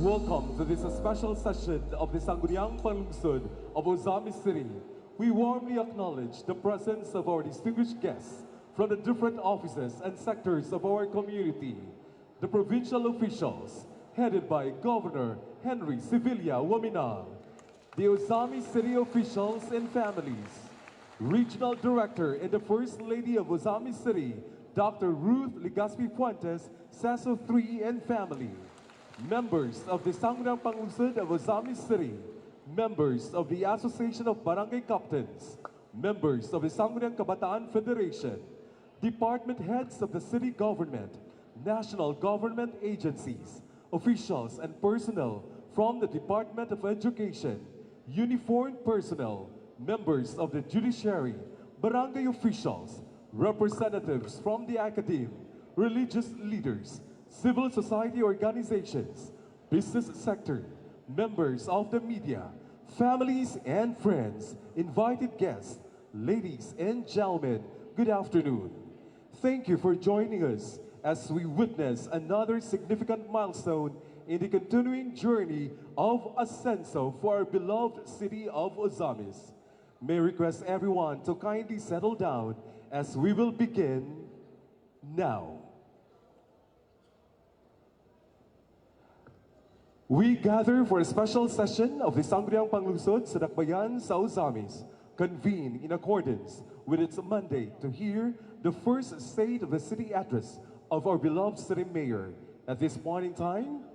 Welcome to this special session of the Sangguniang Panlungsod of Ozami City. We warmly acknowledge the presence of our distinguished guests from the different offices and sectors of our community. The provincial officials, headed by Governor Henry Sevilla Waminang, the Ozami City officials and families, Regional Director and the First Lady of Ozami City, Dr. Ruth Legaspi Fuentes, Sasso 3 and family, members of the Sangguniang Panlungsod of Ozami City, members of the Association of Barangay Captains, members of the Sangguniang Kabataan Federation, department heads of the city government, national government agencies, officials and personnel from the Department of Education, uniformed personnel, members of the judiciary, barangay officials, representatives from the academe, religious leaders, civil society organizations, business sector, members of the media, families and friends, invited guests, ladies and gentlemen, good afternoon. Thank you for joining us as we witness another significant milestone in the continuing journey of Ascenso for our beloved city of Ozamis. May I request everyone to kindly settle down as we will begin now. We gather for a special session of the Sangguniang Panlungsod sa Dakbayan sa Ozamis, convened in accordance with its mandate to hear the first State of the City address of our beloved city mayor. At this point in time,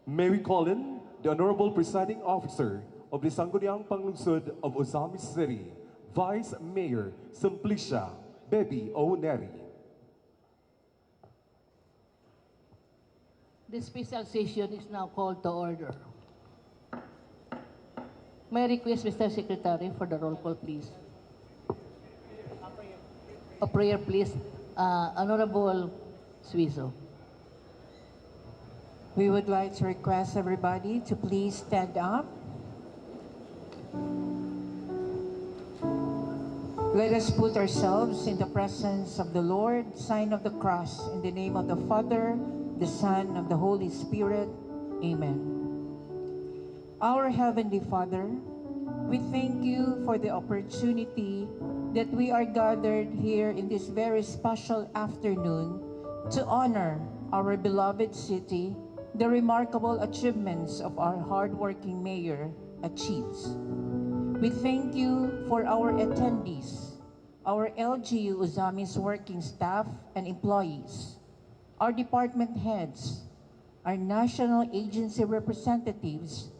may we call in the Honorable Presiding Officer of the Sangguniang Panlungsod of Ozamis City, Vice Mayor Simplicia Baby O'Neri. The special session is now called to order. May I request Mr. Secretary for the roll call, please. A prayer, please. Honorable Suizo. We would like to request everybody to please stand up. Let us put ourselves in the presence of the Lord, sign of the cross, in the name of the Father, the Son, of the Holy Spirit. Amen. Our Heavenly Father, we thank you for the opportunity that we are gathered here in this very special afternoon to honor our beloved city, the remarkable achievements of our hardworking mayor achieves. We thank you for our attendees, our LGU Ozamis working staff and employees, our department heads, our national agency representatives,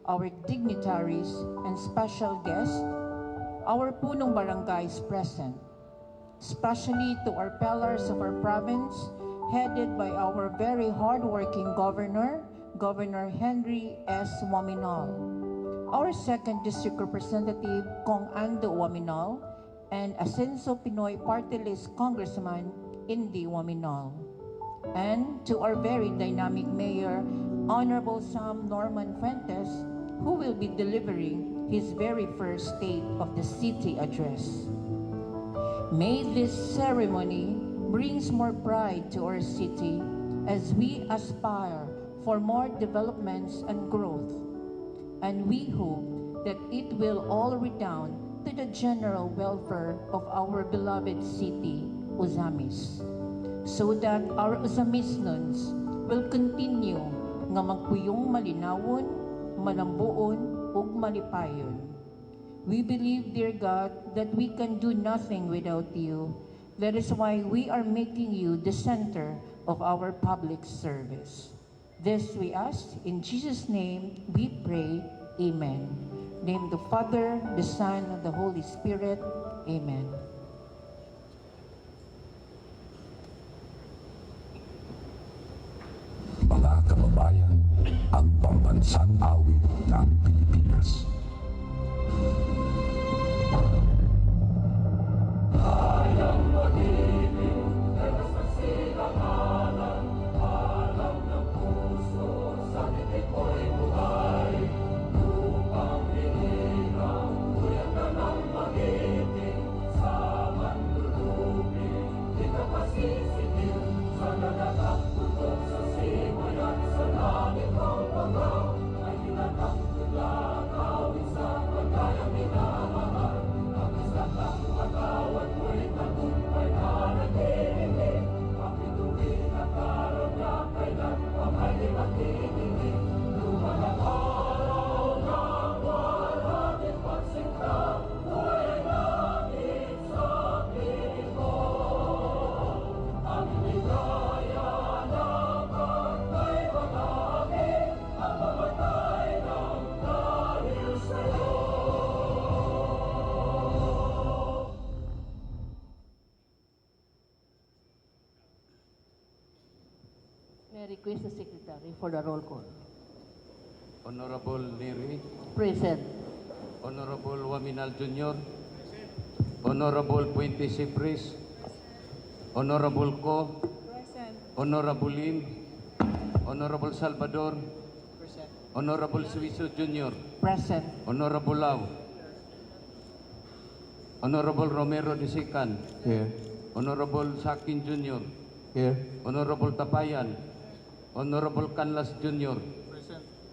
our dignitaries and special guests, our punong barangays present, especially to our pillars of our province, headed by our very hardworking governor, Governor Henry S. Waminal, our 2nd District Representative, Kong Ando Waminal, and Ascenso Pinoy Party List Congressman, Indy Waminal. And to our very dynamic Mayor, Honorable Sam Norman Fuentes, who will be delivering his very first State of the City address. May this ceremony brings more pride to our city as we aspire for more developments and growth. And we hope that it will all redound to the general welfare of our beloved city, Ozamis, so that our Ozamisnons will continue nga magpuyong malinawon, malambuon, ug malipayon. We believe, dear God, that we can do nothing without you. That is why we are making you the center of our public service. This we ask, in Jesus' name we pray, Amen. Name the Father, the Son, and the Holy Spirit, Amen. Mga kababayan, ang pambansang awit ng Pilipinas. Hayang mag-ibig, dalas magsilanganan, alam ng puso, sa titik ko'y buhay. Lupang hinilang, tuyang ka ng mag-ibig, sa manlulupig, di ka pasisitil, sa nagagaktutok sa simoy at sa langit ng request the Secretary for the roll call. Honorable Neri, Present. Honorable Waminal Jr., Honorable Fuentes Cipris, Honorable Co, Honorable Lim, Honorable Salvador, Honorable Suizo Jr., Present. Honorable Lau, Honorable Romero de Sican, Here. Honorable Sakin Jr., Here. Honorable Tapayan, Honorable Canlas Jr.,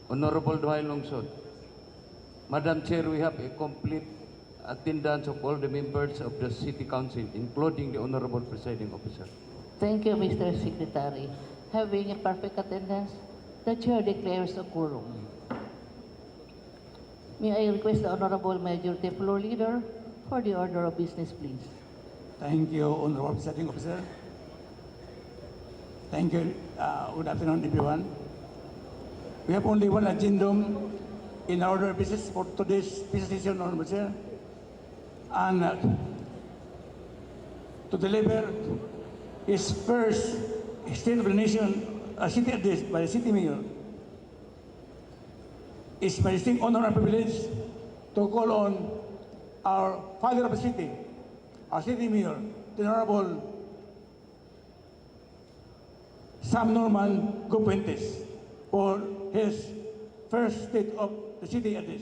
Honorable Duhay Lungsod. Madam Chair, we have a complete attendance of all the members of the City Council, including the Honorable Presiding Officer. Thank you, Mr. Secretary. Having a perfect attendance, the Chair declares a quorum. May I request the Honorable Majority Floor Leader for the order of business, please. Thank you, Honorable Presiding Officer. Thank you. Good afternoon, everyone. We have only one addendum in our order of business for today's business session, Honorable Chair. And to deliver his first State of the Nation city address by the City Mayor. It's my distinct honor and privilege to call on our father of the city, our City Mayor, the Honorable Sam Norman Fuentes, for his first State of the City address.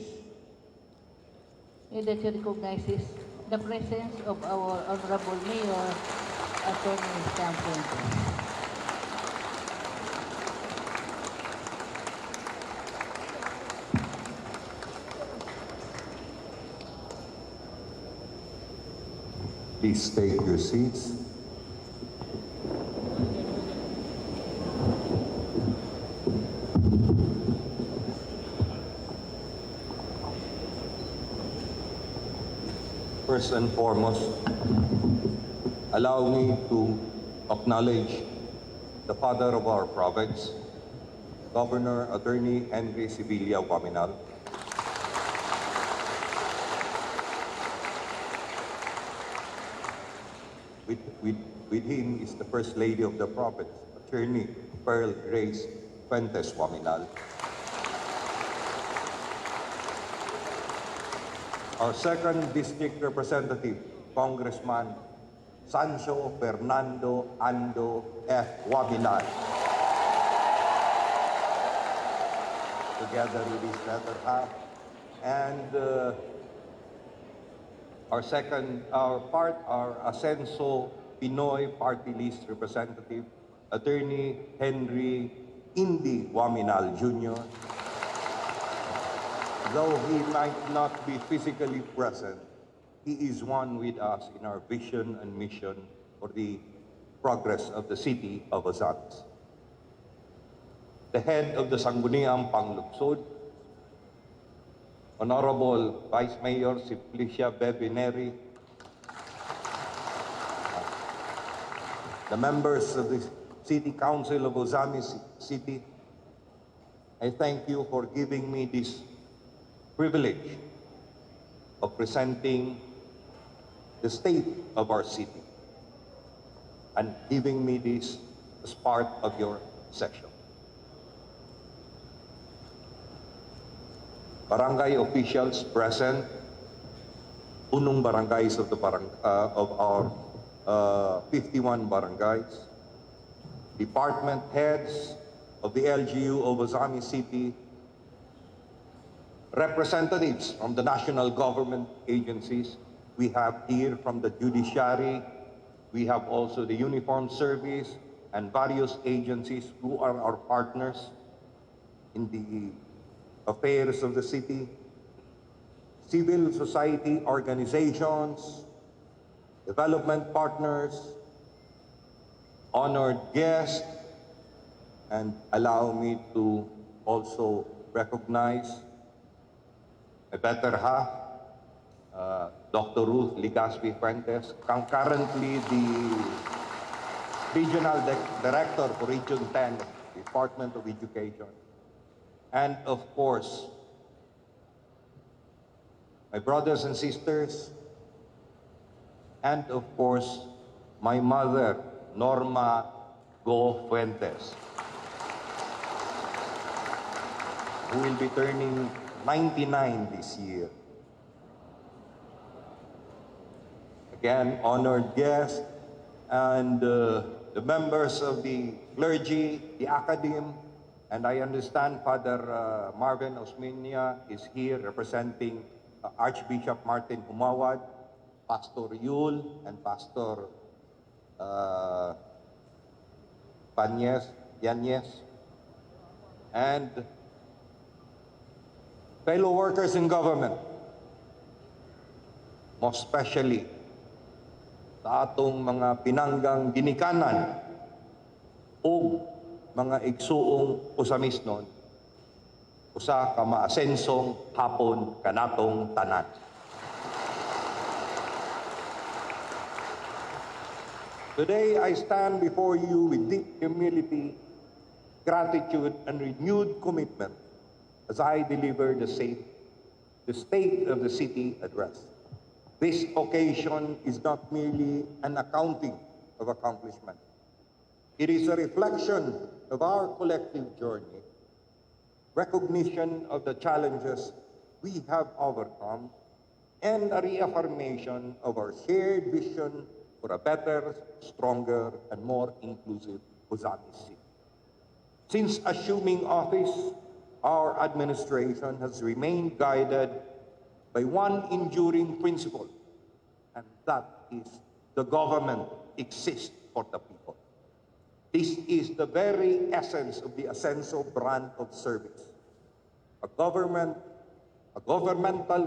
May the Chair recognizes the presence of our Honorable Mayor, Attorney Sam Fuentes. Please take your seats. First and foremost, allow me to acknowledge the father of our province, Governor Attorney Henry Sibilia Waminal. With him is the First Lady of the province, Attorney Pearl Grace Fuentes Waminal. Our second district representative, Congressman Sancho Fernando Ando F. Waminal. Together with his letter half. And our Ascenso Pinoy Party List representative, Attorney Henry Indy Waminal Jr. Though he might not be physically present, he is one with us in our vision and mission for the progress of the city of Ozamis. The head of the Sangguniang Panglungsod, Honorable Vice Mayor Simplicia Bebineri, the members of the City Council of Ozamis City, I thank you for giving me this privilege of presenting the state of our city and giving me this as part of your session. Barangay officials present, punong barangays of our 51 barangays, department heads of the LGU of Ozamis City, representatives from the national government agencies. We have here from the judiciary, we have also the uniformed service and various agencies who are our partners in the affairs of the city, civil society organizations, development partners, honored guests, and allow me to also recognize a better half, Dr. Ruth Ligaspi Fuentes, currently the Regional Director for Region 10, Department of Education. And of course, my brothers and sisters, and of course, my mother, Norma Go Fuentes. who will be turning 99 this year. Again, honored guests and the members of the clergy, the academe, and I understand Father Marvin Osmeña is here representing Archbishop Martin Humawad, Pastor Yul, and Pastor Yanez, and fellow workers in government, most especially sa atong mga pinanggang ginikanan o mga igsuong usamisnon, usa ka maasensong hapon kanatong tanan. Today, I stand before you with deep humility, gratitude, and renewed commitment as I deliver the State of the City address. This occasion is not merely an accounting of accomplishment. It is a reflection of our collective journey, recognition of the challenges we have overcome, and a reaffirmation of our shared vision for a better, stronger, and more inclusive Ozamiz City. Since assuming office, our administration has remained guided by one enduring principle, and that is the government exists for the people. This is the very essence of the Ascenso brand of service. A governmental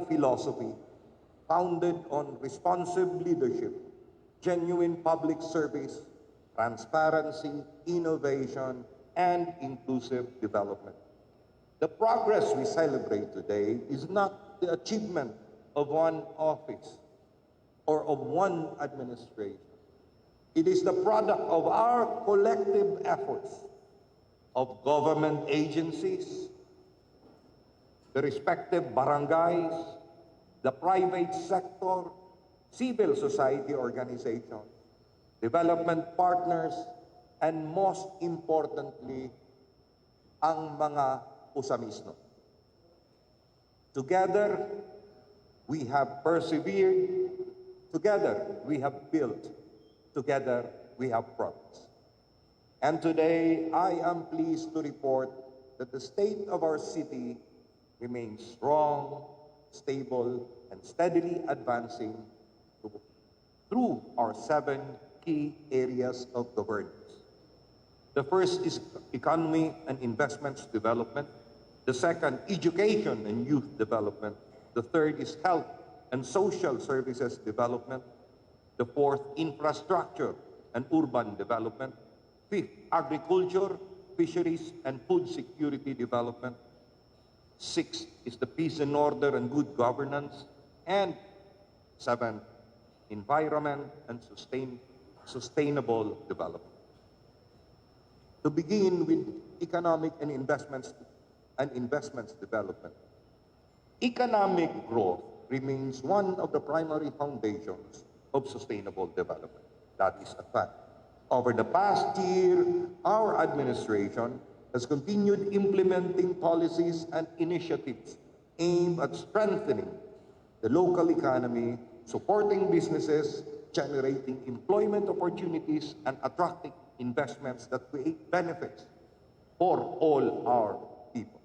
philosophy founded on responsive leadership, genuine public service, transparency, innovation, and inclusive development. The progress we celebrate today is not the achievement of one office or of one administration. It is the product of our collective efforts of government agencies, the respective barangays, the private sector, civil society organizations, development partners, and most importantly, ang mga usamisno. Together, we have persevered. Together, we have built. Together, we have progressed. And today, I am pleased to report that the state of our city remains strong, stable, and steadily advancing through our 7 key areas of governance. The first is economy and investments development. The second, education and youth development. The third is health and social services development. The fourth, infrastructure and urban development. Fifth, agriculture, fisheries, and food security development. Sixth is the peace and order and good governance. And seventh, environment and sustainable development. To begin with economic and investments development. Economic growth remains one of the primary foundations of sustainable development. That is a fact. Over the past year, our administration has continued implementing policies and initiatives aimed at strengthening the local economy, supporting businesses, generating employment opportunities, and attracting investments that create benefits for all our people.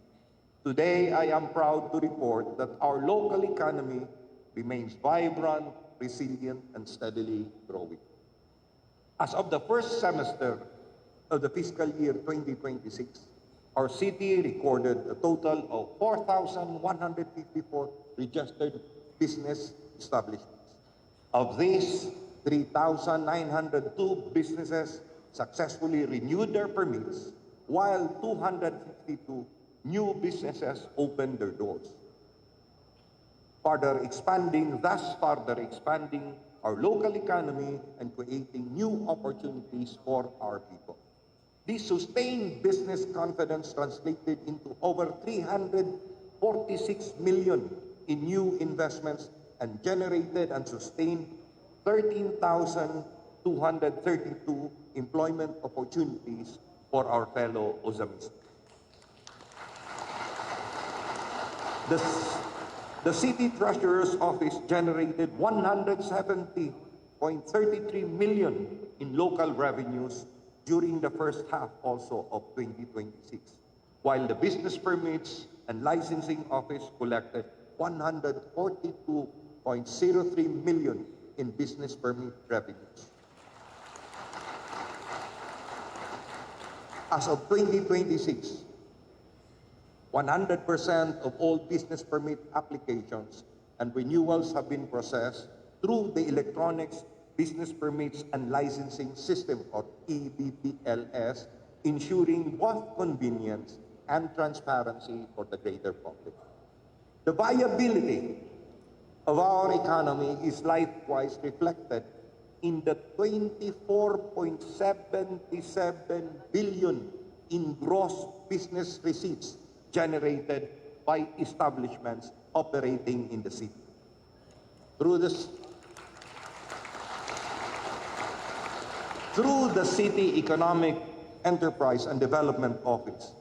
Today, I am proud to report that our local economy remains vibrant, resilient, and steadily growing. As of the first semester of the fiscal year 2026, our city recorded a total of 4,154 registered business establishments. Of these, 3,902 businesses successfully renewed their permits, while 252 new businesses opened their doors. Further expanding our local economy and creating new opportunities for our people. This sustained business confidence translated into over 346 million in new investments and generated and sustained 13,232 employment opportunities for our fellow Ozamiz. The, the City Treasurer's Office generated 170.33 million in local revenues during the first half also of 2026, while the Business Permits and Licensing Office collected 142.03 million in business permit revenues. As of 2026, 100% of all business permit applications and renewals have been processed through the Electronics Business Permits and Licensing System, or EBPLS, ensuring both convenience and transparency for the greater public. The viability of our economy is likewise reflected in the 24.77 billion in gross business receipts generated by establishments operating in the city. Through the City Economic Enterprise and Development Office,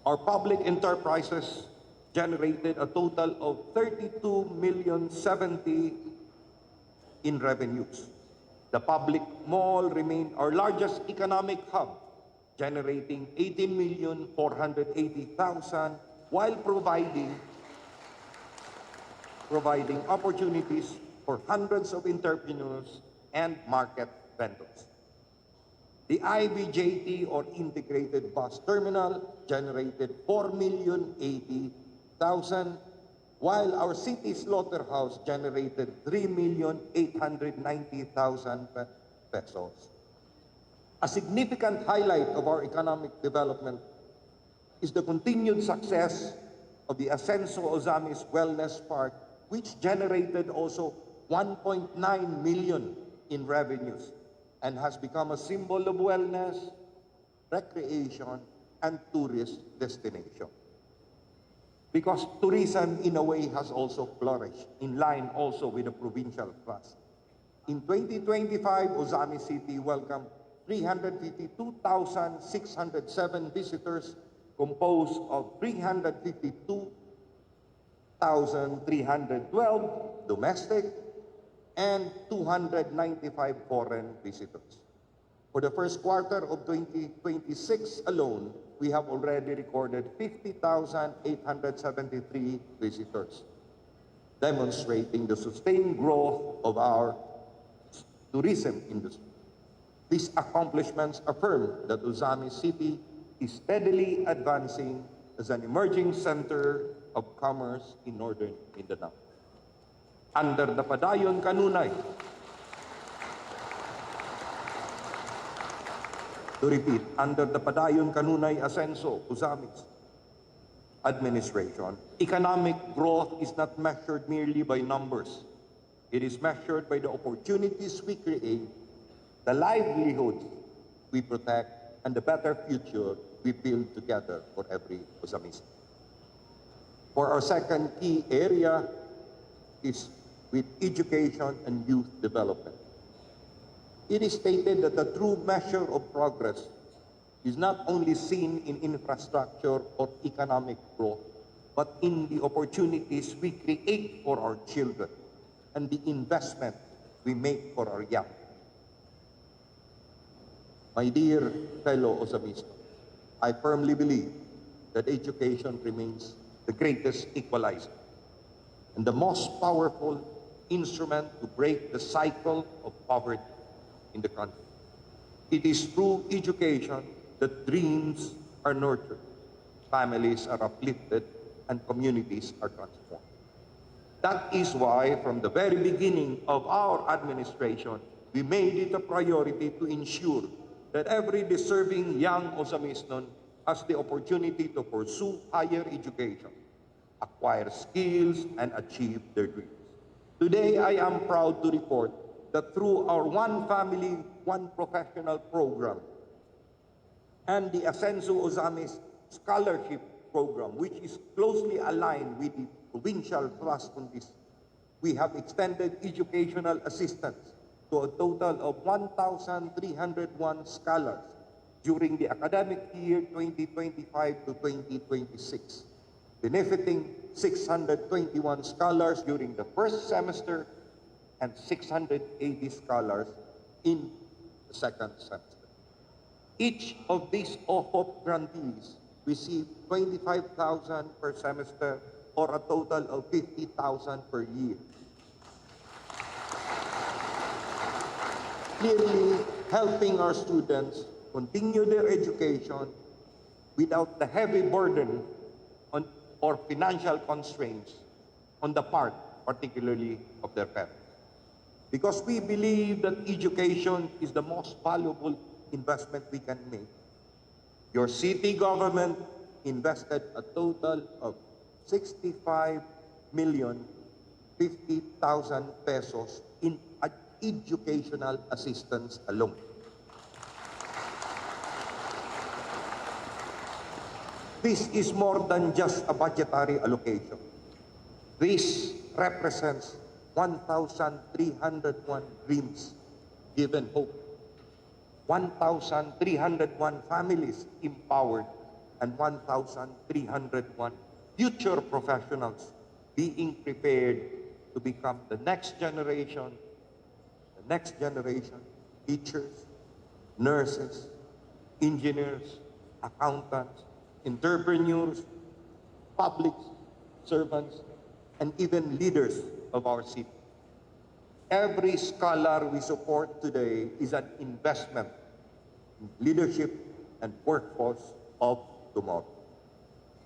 our public enterprises generated a total of 32,070,000 in revenues. The public mall remained our largest economic hub, generating 18,480,000 while providing opportunities for hundreds of entrepreneurs and market vendors. The IBJT, or Integrated Bus Terminal, generated 4,080,000, while our city slaughterhouse generated 3,890,000 pesos. A significant highlight of our economic development is the continued success of the Ascenso Ozamis Wellness Park, which generated also 1.9 million in revenues and has become a symbol of wellness, recreation, and tourist destination. Because tourism, in a way, has also flourished, in line also with the provincial thrust. In 2025, Ozamis City welcomed 352,607 visitors, composed of 352,312 domestic and 295 foreign visitors. For the first quarter of 2026 alone, we have already recorded 50,873 visitors, demonstrating the sustained growth of our tourism industry. These accomplishments affirm that Ozamis City is steadily advancing as an emerging center of commerce in northern Mindanao. Under the Padayon Kanunay, to repeat, under the Padayon Kanunay Ascenso Ozamis administration, economic growth is not measured merely by numbers. It is measured by the opportunities we create, the livelihoods we protect, and the better future we build together for every Ozamista. For our second key area is with education and youth development. It is stated that the true measure of progress is not only seen in infrastructure or economic growth, but in the opportunities we create for our children and the investment we make for our young. My dear fellow Ozamistas, I firmly believe that education remains the greatest equalizer and the most powerful instrument to break the cycle of poverty in the country. It is through education that dreams are nurtured, families are uplifted, and communities are transformed. That is why, from the very beginning of our administration, we made it a priority to ensure that every deserving young Ozamisnon has the opportunity to pursue higher education, acquire skills, and achieve their dreams. Today, I am proud to report that through our One Family, One Professional program and the Ascenso Ozamis Scholarship Program, which is closely aligned with the provincial thrust on this, we have extended educational assistance to a total of 1,301 scholars during the academic year 2025 to 2026. benefiting 621 scholars during the first semester and 680 scholars in the second semester. Each of these OHOP grantees received 25,000 per semester or a total of 50,000 per year. Clearly helping our students continue their education without the heavy burden on, or financial constraints on the part, particularly of their parents. Because we believe that education is the most valuable investment we can make. Your city government invested a total of 65,050,000 pesos in educational assistance alone. This is more than just a budgetary allocation. This represents 1,301 dreams given hope, 1,301 families empowered, and 1,301 future professionals being prepared to become the next generation teachers, nurses, engineers, accountants, entrepreneurs, public servants, and even leaders of our city. Every scholar we support today is an investment in leadership and workforce of tomorrow.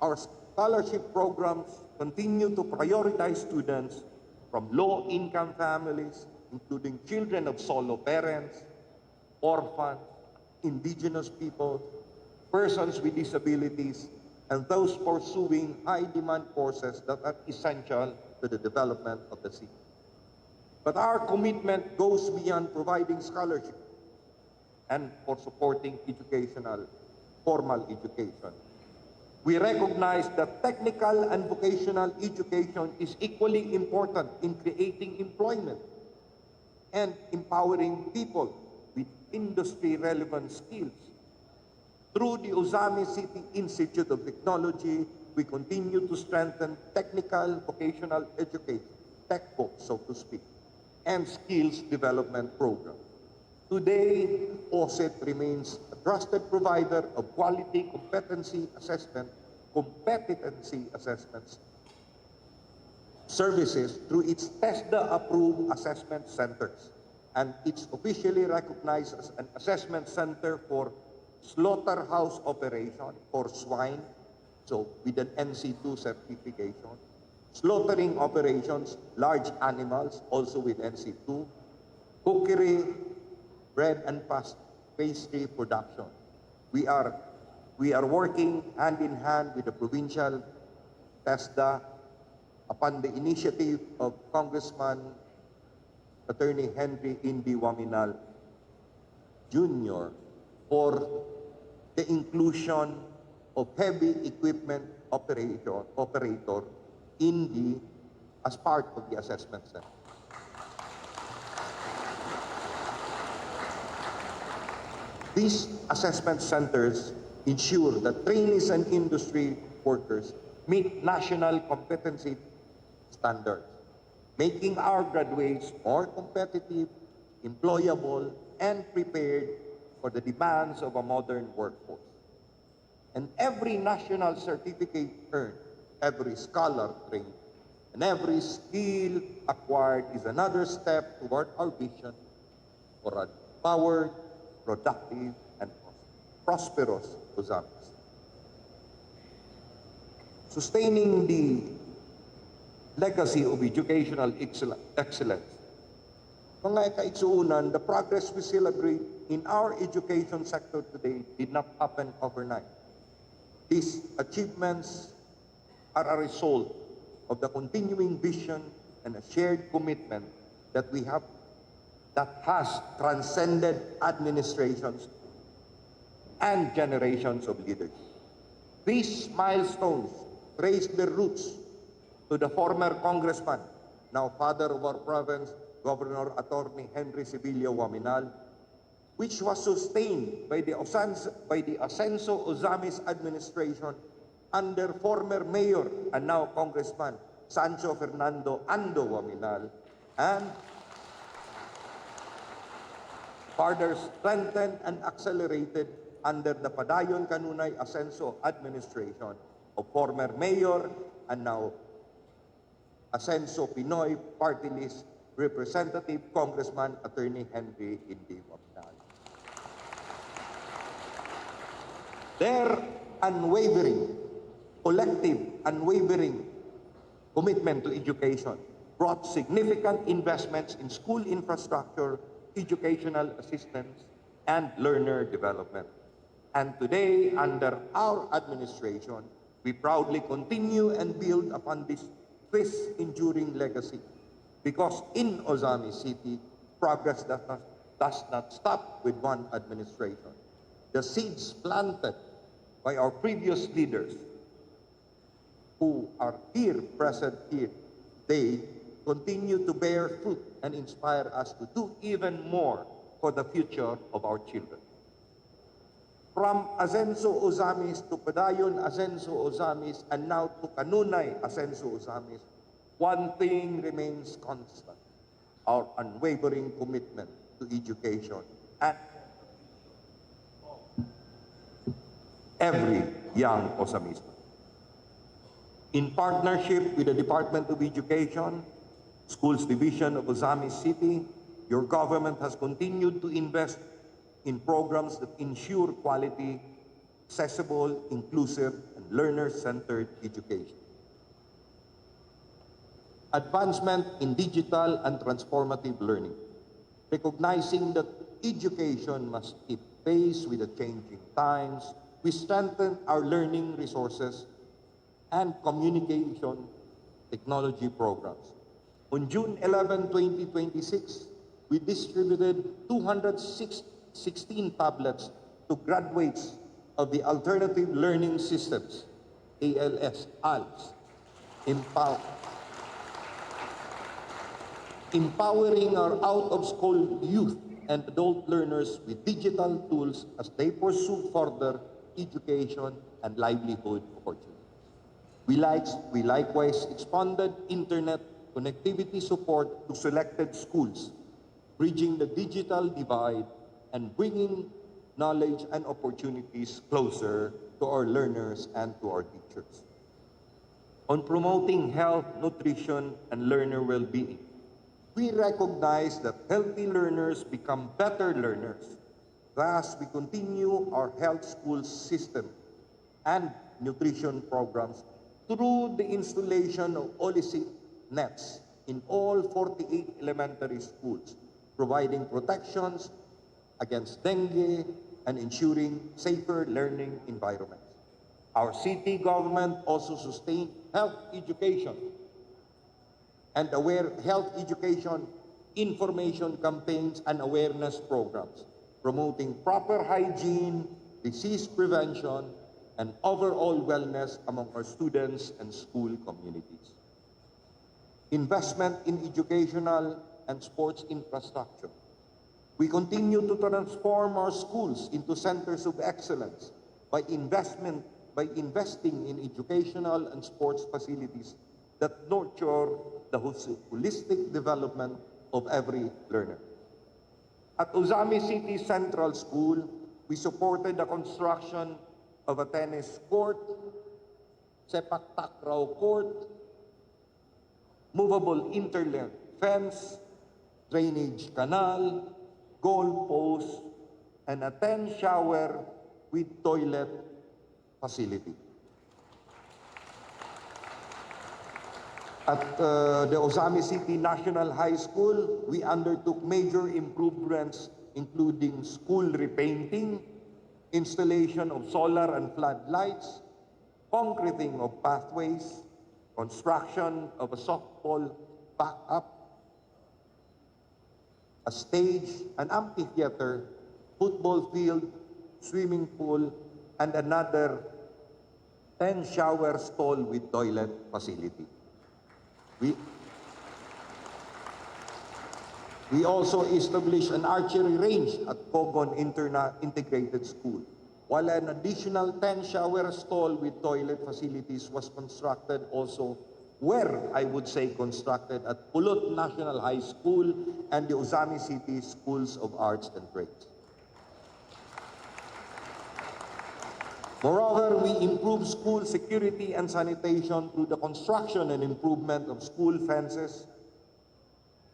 Our scholarship programs continue to prioritize students from low-income families, including children of solo parents, orphans, indigenous people, persons with disabilities, and those pursuing high-demand courses that are essential to the development of the city. But our commitment goes beyond providing scholarship and for supporting formal education. We recognize that technical and vocational education is equally important in creating employment and empowering people with industry-relevant skills. Through the Ozami City Institute of Technology, we continue to strengthen technical vocational education, TechVoc, so to speak, and skills development program. Today, OSET remains a trusted provider of quality competency assessments services through its TESDA-approved assessment centers, and it's officially recognized as an assessment center for slaughterhouse operation for swine, so with an NC2 certification, slaughtering operations, large animals, also with NC2, cookery, bread and pastry production. We are working hand in hand with the provincial TESDA upon the initiative of Congressman Attorney Henry Indy Waminal Jr. for the inclusion of heavy equipment operator as part of the assessment center. These assessment centers ensure that trainees and industry workers meet national competency standards, making our graduates more competitive, employable, and prepared for the demands of a modern workforce. And every national certificate earned, every scholar trained, and every skill acquired is another step toward our vision for an empowered, productive, and prosperous Ozami's. Sustaining the legacy of educational excellence. Mga kaigsuunan, the progress we celebrate in our education sector today did not happen overnight. These achievements are a result of the continuing vision and a shared commitment that we have that has transcended administrations and generations of leaders. These milestones trace their roots to the former congressman, now father of our province, Governor Attorney Henry Sibilio Waminal, which was sustained by the Ascenso Ozami's administration under former Mayor and now Congressman Sancho Fernando Ando Waminal, and further strengthened and accelerated under the Padayon Kanunay Asenso administration of former Mayor and now Asenso Pinoy Party List Representative Congressman Attorney Henry Indi Waminal. Their unwavering, collective, unwavering commitment to education brought significant investments in school infrastructure, educational assistance, and learner development. And today, under our administration, we proudly continue and build upon this enduring legacy, because in Ozami City, progress does not stop with one administration. The seeds planted by our previous leaders who are here, present here, they continue to bear fruit and inspire us to do even more for the future of our children. From Asenso Ozamis to Padayon Asenso Ozamis and now to Kanunay Asenso Ozamis, one thing remains constant: our unwavering commitment to education and every young Osamista. In partnership with the Department of Education, Schools Division of Ozamis City, your government has continued to invest in programs that ensure quality, accessible, inclusive, and learner-centered education. Advancement in digital and transformative learning, recognizing that education must keep pace with the changing times, we strengthen our learning resources and communication technology programs. On June 11, 2026, we distributed 216 tablets to graduates of the Alternative Learning Systems, ALS, empowering our out-of-school youth and adult learners with digital tools as they pursue further education and livelihood opportunities. We likewise expanded internet connectivity support to selected schools, bridging the digital divide and bringing knowledge and opportunities closer to our learners and to our teachers. On promoting health, nutrition, and learner well-being, we recognize that healthy learners become better learners. Thus, we continue our health school system and nutrition programs through the installation of holistic nets in all 48 elementary schools, providing protections against dengue and ensuring safer learning environments. Our city government also sustained health education and health education information campaigns and awareness programs, promoting proper hygiene, disease prevention, and overall wellness among our students and school communities. Investment in educational and sports infrastructure. We continue to transform our schools into centers of excellence by investing in educational and sports facilities that nurture the holistic development of every learner. At Ozami City Central School, we supported the construction of a tennis court, sepak takraw court, movable internet fence, drainage canal, goal post, and a 10 shower with toilet facility. At the Ozami City National High School, we undertook major improvements including school repainting, installation of solar and floodlights, concreting of pathways, construction of a softball backup, a stage, an amphitheater, football field, swimming pool, and another 10 shower stall with toilet facility. We also established an archery range at Pogon Integrated School, while an additional 10 shower stall with toilet facilities was constructed also I would say constructed at Pulot National High School and the Ozami City Schools of Arts and Trades. Moreover, we improved school security and sanitation through the construction and improvement of school fences,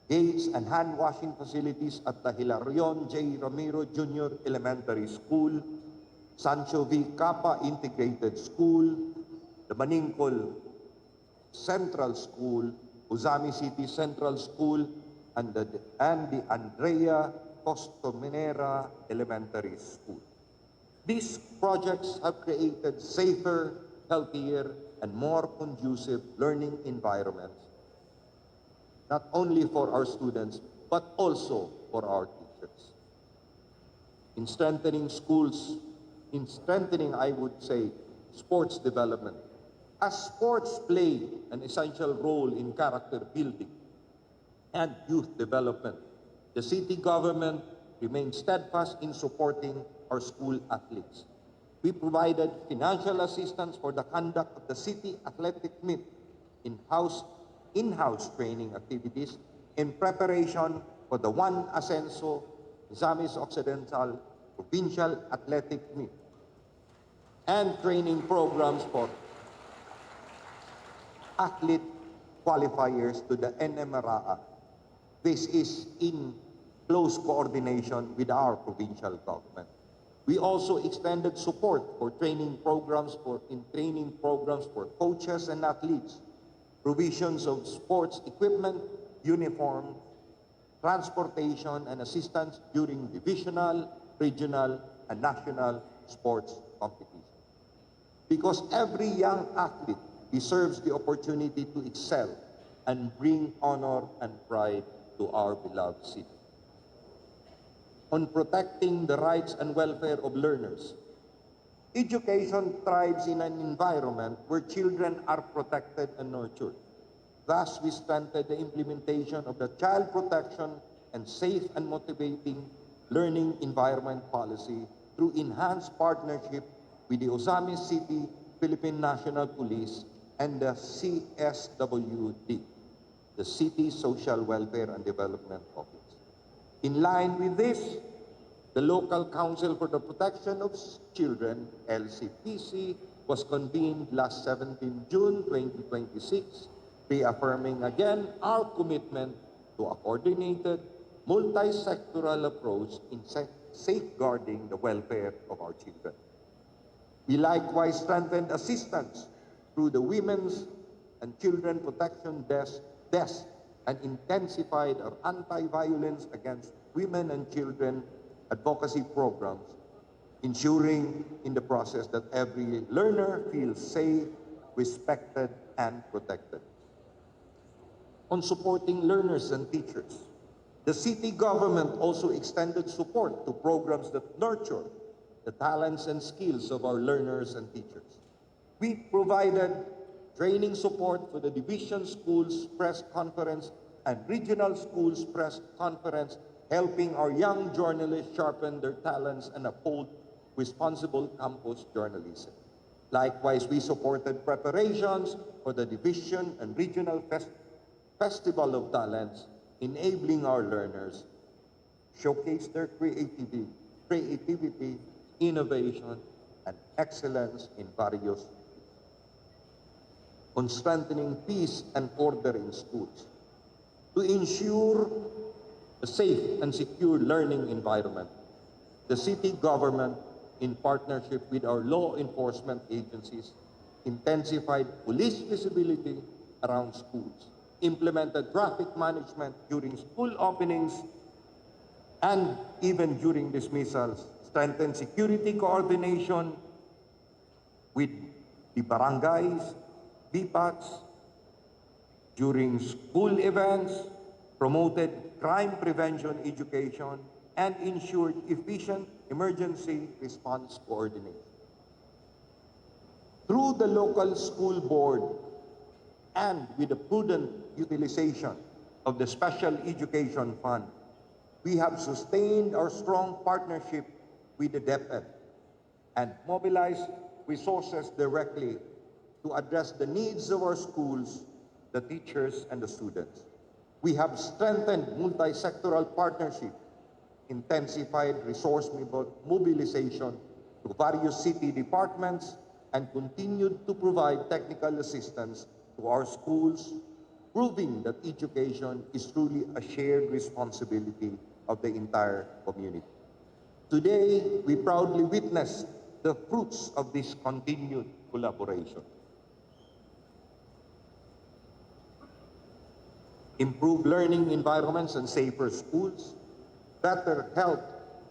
gates, and hand-washing facilities at the Hilarion J. Ramiro Jr. Elementary School, Sancho V. Capa Integrated School, the Maningkol Central School, Ozami City Central School, and the Andrea Costominera Elementary School. These projects have created safer, healthier, and more conducive learning environments, not only for our students, but also for our teachers. In strengthening schools, I would say, sports development, as sports play an essential role in character building and youth development, the city government remains steadfast in supporting our school athletes. We provided financial assistance for the conduct of the city athletic meet, in-house training activities in preparation for the One Ascenso Misamis Occidental Provincial Athletic Meet, and training programs for athlete qualifiers to the NMRAA. This is in close coordination with our provincial government. We also extended support for training programs for coaches and athletes, provisions of sports equipment, uniform, transportation, and assistance during divisional, regional, and national sports competition. Because every young athlete deserves the opportunity to excel and bring honor and pride to our beloved city. On protecting the rights and welfare of learners, education thrives in an environment where children are protected and nurtured. Thus, we strengthened the implementation of the Child Protection and Safe and Motivating Learning Environment Policy through enhanced partnership with the Ozami City Philippine National Police and the CSWD, the City Social Welfare and Development Office. In line with this, the Local Council for the Protection of Children, LCPC, was convened last 17 June 2026, reaffirming again our commitment to a coordinated, multi-sectoral approach in safeguarding the welfare of our children. We likewise strengthened assistance through the Women's and Children Protection Desk and intensified our anti-violence against women and children advocacy programs, ensuring in the process that every learner feels safe, respected, and protected. On supporting learners and teachers, the city government also extended support to programs that nurture the talents and skills of our learners and teachers. We provided training support for the Division Schools Press Conference and Regional Schools Press Conference, helping our young journalists sharpen their talents and uphold responsible campus journalism. Likewise, we supported preparations for the Division and Regional Festival of Talents, enabling our learners showcase their creativity, innovation, and excellence in various fields. On strengthening peace and order in schools, to ensure a safe and secure learning environment, the city government, in partnership with our law enforcement agencies, intensified police visibility around schools, implemented traffic management during school openings and even during dismissals, strengthened security coordination with the barangays, BPATs, during school events, promoted crime prevention education, and ensured efficient emergency response coordination. Through the local school board and with the prudent utilization of the Special Education Fund, we have sustained our strong partnership with the DepEd and mobilize resources directly to address the needs of our schools, the teachers, and the students. We have strengthened multi-sectoral partnership, intensified resource mobilization to various city departments, and continued to provide technical assistance to our schools, proving that education is truly a shared responsibility of the entire community. Today, we proudly witness the fruits of this continued collaboration. Improved learning environments and safer schools, better health,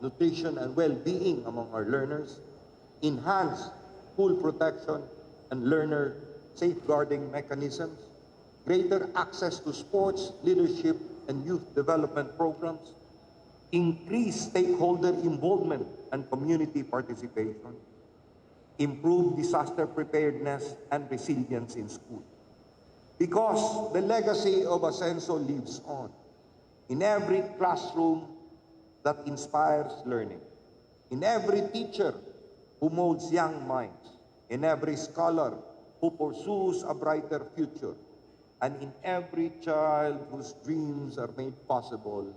nutrition, and well-being among our learners, enhanced school protection and learner safeguarding mechanisms, greater access to sports, leadership, and youth development programs, increased stakeholder involvement and community participation, improved disaster preparedness and resilience in school. Because the legacy of Ascenso lives on in every classroom that inspires learning, in every teacher who molds young minds, in every scholar who pursues a brighter future, and in every child whose dreams are made possible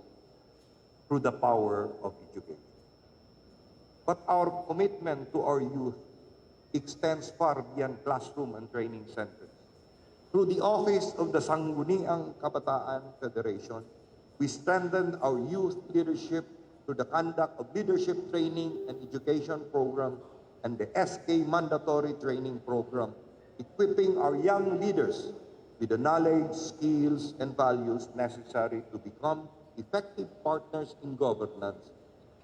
through the power of education. But our commitment to our youth extends far beyond classroom and training centers. Through the Office of the Sangguniang Kabataan Federation, we strengthened our youth leadership through the conduct of leadership training and education program and the SK mandatory training program, equipping our young leaders with the knowledge, skills, and values necessary to become effective partners in governance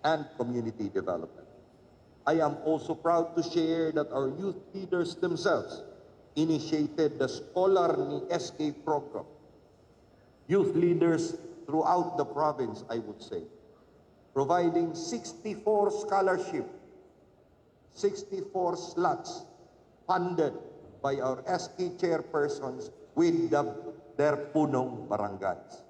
and community development. I am also proud to share that our youth leaders themselves initiated the Scholar ni SK program. Youth leaders throughout the province, I would say, providing 64 scholarships, 64 slots funded by our SK chairpersons with their punong barangays.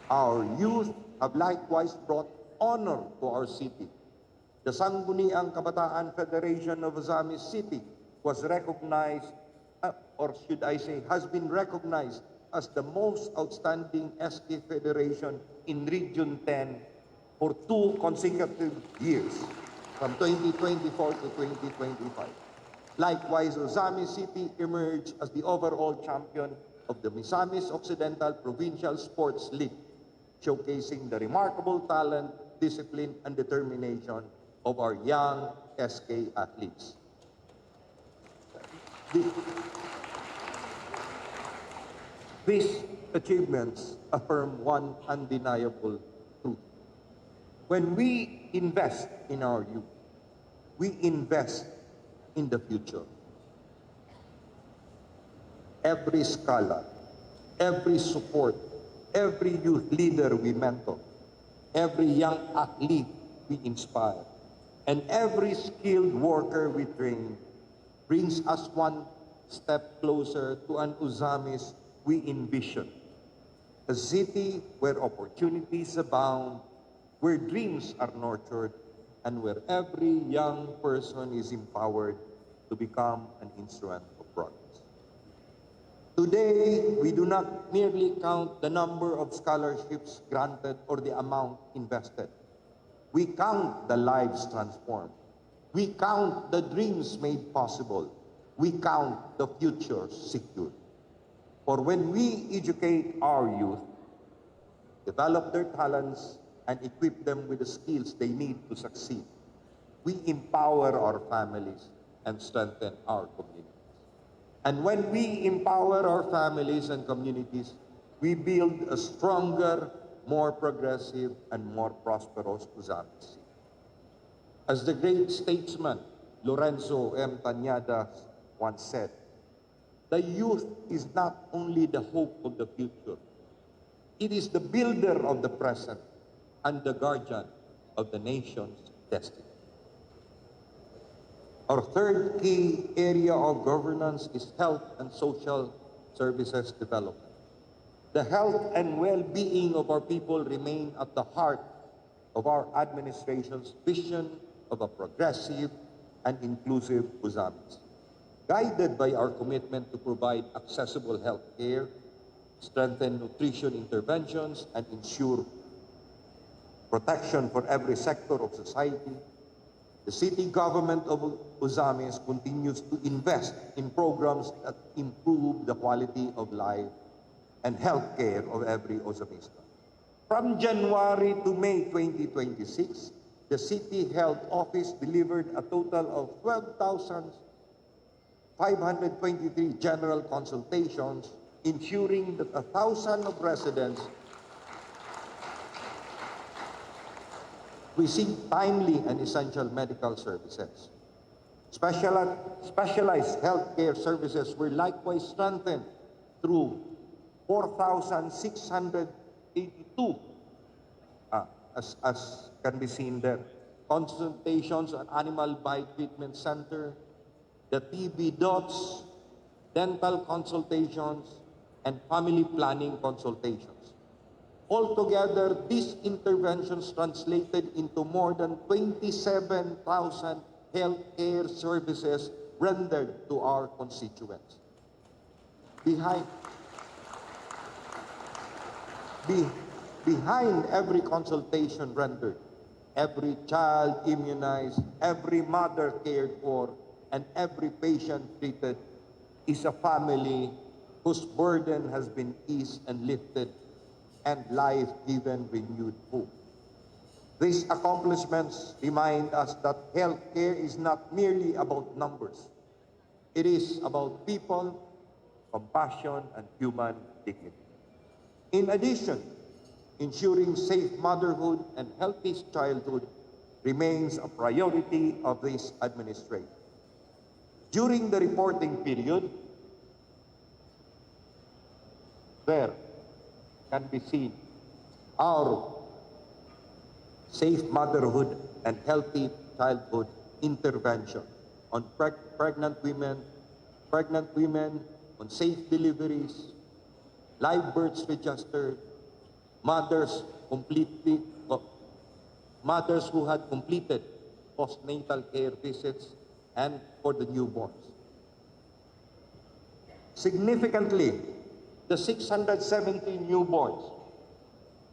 Our youth have likewise brought honor to our city. The Sangguniang Kabataan Federation of Ozamis City was recognized, or should I say, has been recognized as the most outstanding SK Federation in Region 10 for 2 consecutive years, from 2024 to 2025. Likewise, Ozamis City emerged as the overall champion of the Misamis Occidental Provincial Sports League, showcasing the remarkable talent, discipline, and determination of our young SK athletes. These achievements affirm one undeniable truth. When we invest in our youth, we invest in the future. Every scholar, every support, every youth leader we mentor, every young athlete we inspire, and every skilled worker we train brings us one step closer to an Ozamis we envision. A city where opportunities abound, where dreams are nurtured, and where every young person is empowered to become an instrument of progress. Today, we do not merely count the number of scholarships granted or the amount invested. We count the lives transformed. We count the dreams made possible. We count the futures secured. For when we educate our youth, develop their talents, and equip them with the skills they need to succeed, we empower our families and strengthen our communities. And when we empower our families and communities, we build a stronger, more progressive, and more prosperous Ozamis. As the great statesman Lorenzo M. Tañada once said, the youth is not only the hope of the future, it is the builder of the present and the guardian of the nation's destiny. Our third key area of governance is health and social services development. The health and well-being of our people remain at the heart of our administration's vision of a progressive and inclusive Uzamis. Guided by our commitment to provide accessible health care, strengthen nutrition interventions, and ensure protection for every sector of society, the city government of Uzamis continues to invest in programs that improve the quality of life and health care of every Ozamista. From January to May 2026, the City Health Office delivered a total of 12,523 general consultations, ensuring that 1,000 of residents receive timely and essential medical services. Specialized healthcare services were likewise strengthened through 4,682, as can be seen there, consultations on animal bite treatment center, the TB dots, dental consultations, and family planning consultations. Altogether, these interventions translated into more than 27,000 healthcare services rendered to our constituents. Behind every consultation rendered, every child immunized, every mother cared for, and every patient treated is a family whose burden has been eased and lifted and life given renewed hope. These accomplishments remind us that healthcare is not merely about numbers. It is about people, compassion, and human dignity. In addition, ensuring safe motherhood and healthy childhood remains a priority of this administration. During the reporting period, there can be seen our safe motherhood and healthy childhood intervention on pregnant women, on safe deliveries, live births registered, mothers who had completed postnatal care visits, and for the newborns. Significantly, the 670 newborns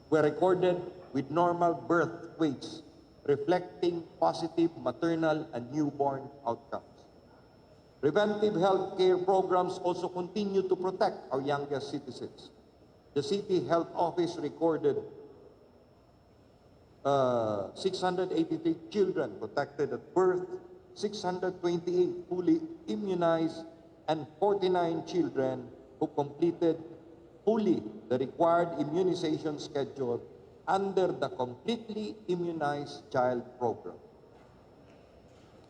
were recorded with normal birth weights, reflecting positive maternal and newborn outcomes. Preventive health care programs also continue to protect our youngest citizens. The City Health Office recorded 683 children protected at birth, 628 fully immunized, and 49 children who completed fully the required immunization schedule under the Completely Immunized Child Program.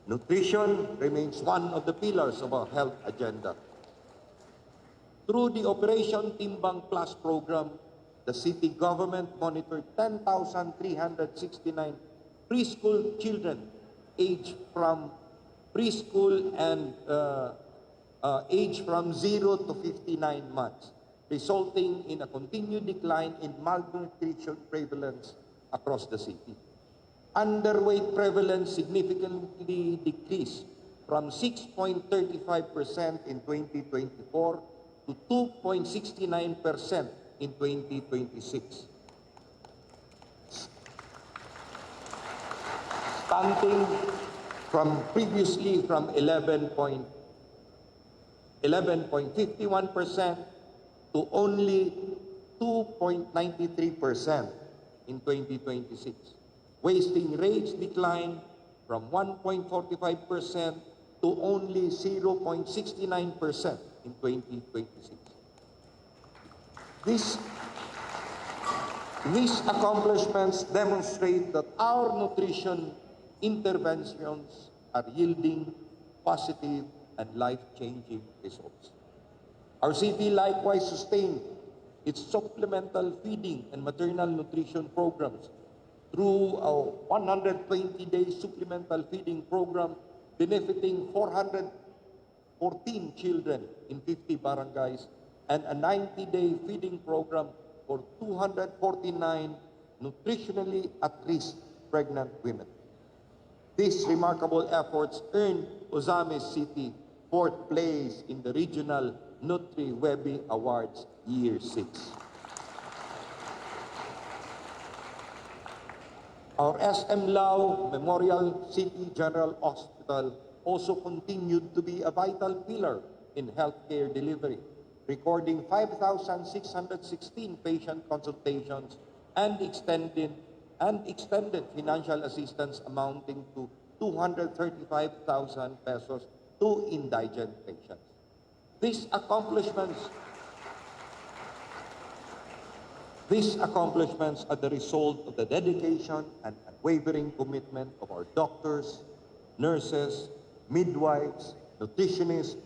Nutrition remains one of the pillars of our health agenda. Through the Operation Timbang Plus program, the city government monitored 10,369 preschool children aged from preschool and aged from 0 to 59 months, resulting in a continued decline in malnutrition prevalence across the city. Underweight prevalence significantly decreased from 6.35% in 2024 to 2.69% in 2026. Stunting from previously from 11.51% to only 2.93% in 2026. Wasting rates declined from 1.45% to only 0.69% in 2026. These accomplishments demonstrate that our nutrition interventions are yielding positive and life-changing results. Our city likewise sustained its supplemental feeding and maternal nutrition programs through a 120-day supplemental feeding program benefiting 414 children in 50 barangays and a 90-day feeding program for 249 nutritionally at-risk pregnant women. These remarkable efforts earned Ozamis City fourth place in the regional Nutri-Webby Awards Year 6. Our SM Lao Memorial City General Hospital also continued to be a vital pillar in healthcare delivery, recording 5,616 patient consultations and extended financial assistance amounting to 235,000 pesos to indigent patients. These accomplishments are the result of the dedication and unwavering commitment of our doctors, nurses, midwives, nutritionists,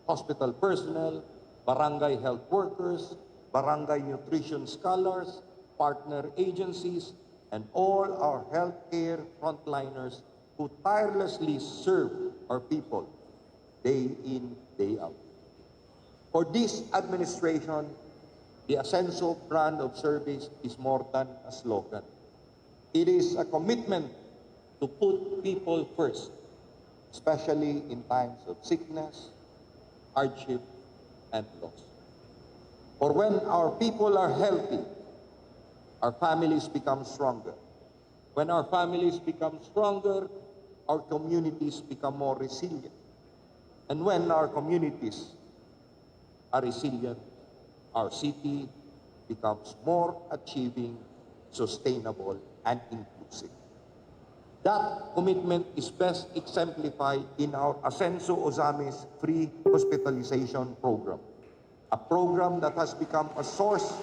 hospital personnel, barangay health workers, barangay nutrition scholars, partner agencies, and all our healthcare frontliners who tirelessly serve our people day in, day out. For this administration, the Ascenso brand of service is more than a slogan. It is a commitment to put people first, especially in times of sickness, hardship, and loss. For when our people are healthy, our families become stronger. When our families become stronger, our communities become more resilient. And when our communities are resilient, our city becomes more achieving, sustainable, and inclusive. That commitment is best exemplified in our Ascenso Ozamis Free Hospitalization Program, a program that has become a source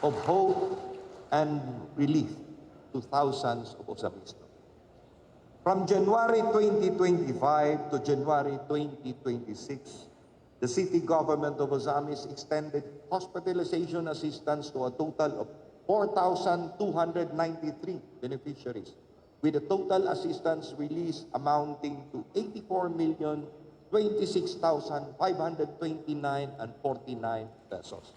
of hope and relief to thousands of Ozamistas. From January 2025 to January 2026, the city government of Ozamis extended hospitalization assistance to a total of 4,293 beneficiaries, with a total assistance release amounting to 84,026,529.49 pesos.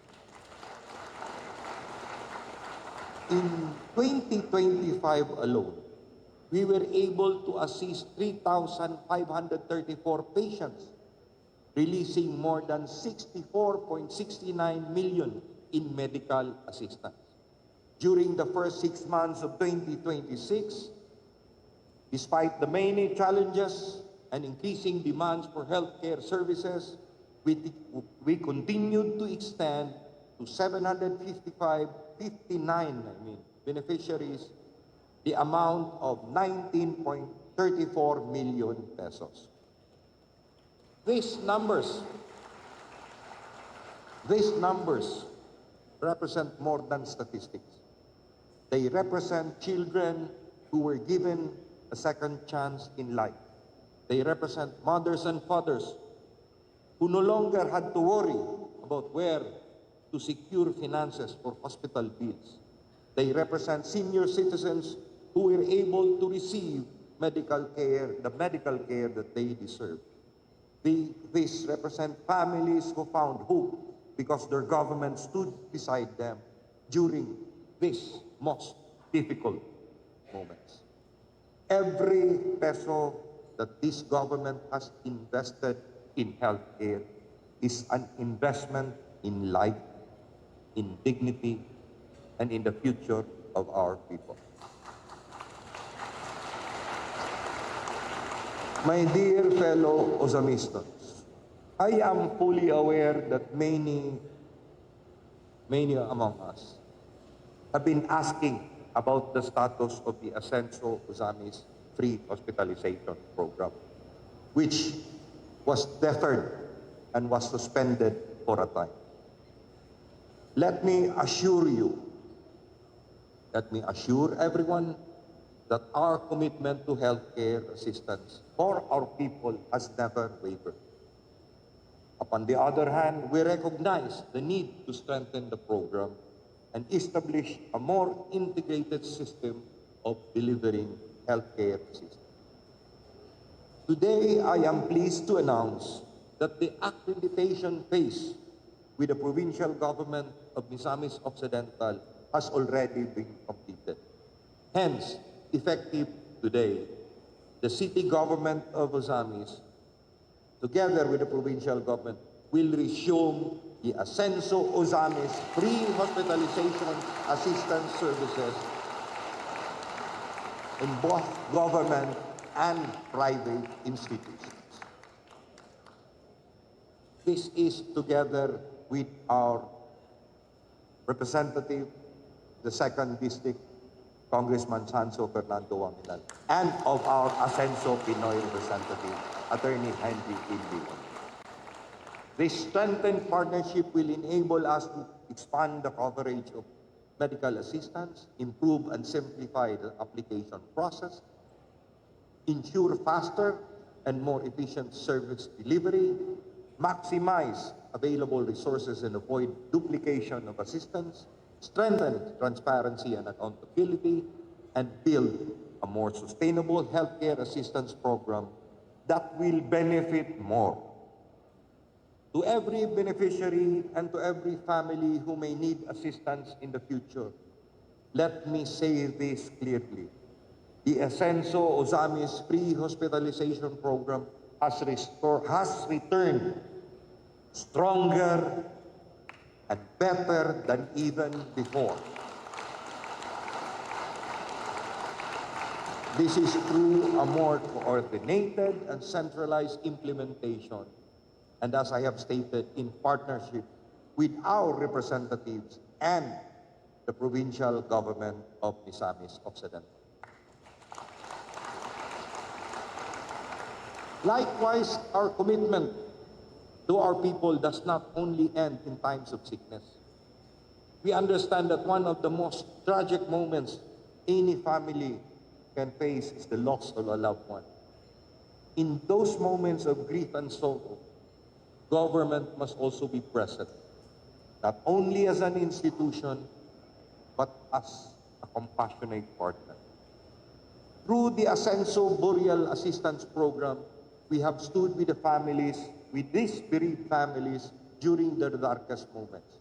In 2025 alone, we were able to assist 3,534 patients, releasing more than 64.69 million in medical assistance. During the first 6 months of 2026, despite the many challenges and increasing demands for healthcare services, we continued to extend to 759 beneficiaries the amount of 19.34 million pesos. These numbers represent more than statistics. They represent children who were given a second chance in life. They represent mothers and fathers who no longer had to worry about where to secure finances for hospital bills. They represent senior citizens who were able to receive medical care, the medical care that they deserve. These represent families who found hope because their government stood beside them during these most difficult moments. Every peso that this government has invested in healthcare is an investment in life, in dignity, and in the future of our people. My dear fellow Ozamistas, I am fully aware that many among us have been asking about the status of the Ascenso Ozamis Free Hospitalization Program, which was deferred and was suspended for a time. Let me assure everyone that our commitment to healthcare assistance for our people has never wavered. Upon the other hand, we recognize the need to strengthen the program and establish a more integrated system of delivering healthcare assistance. Today, I am pleased to announce that the accreditation phase with the provincial government of Misamis Occidental has already been completed. Hence, effective today, the city government of Ozamis, together with the provincial government, will resume the Ascenso Ozamis free hospitalization assistance services in both government and private institutions. This is together with our representative, the 2nd District, Congressman Sanso Fernando Wangilan, and of our Ascenso Pinoy representative, Attorney Henry Ilio. This strengthened partnership will enable us to expand the coverage of medical assistance, improve and simplify the application process, ensure faster and more efficient service delivery, maximize available resources and avoid duplication of assistance, strengthen transparency and accountability, and build a more sustainable healthcare assistance program that will benefit more to every beneficiary and to every family who may need assistance in the future. Let me say this clearly. The Ascenso Ozamis free hospitalization program has returned stronger and better than even before. This is through a more coordinated and centralized implementation, and as I have stated, in partnership with our representatives and the provincial government of Misamis Occidental. Likewise, our commitment to our people does not only end in times of sickness. We understand that one of the most tragic moments any family can face is the loss of a loved one. In those moments of grief and sorrow, government must also be present, not only as an institution, but as a compassionate partner. Through the Ascenso Burial Assistance Program, we have stood with the families, with these bereaved families during their darkest moments.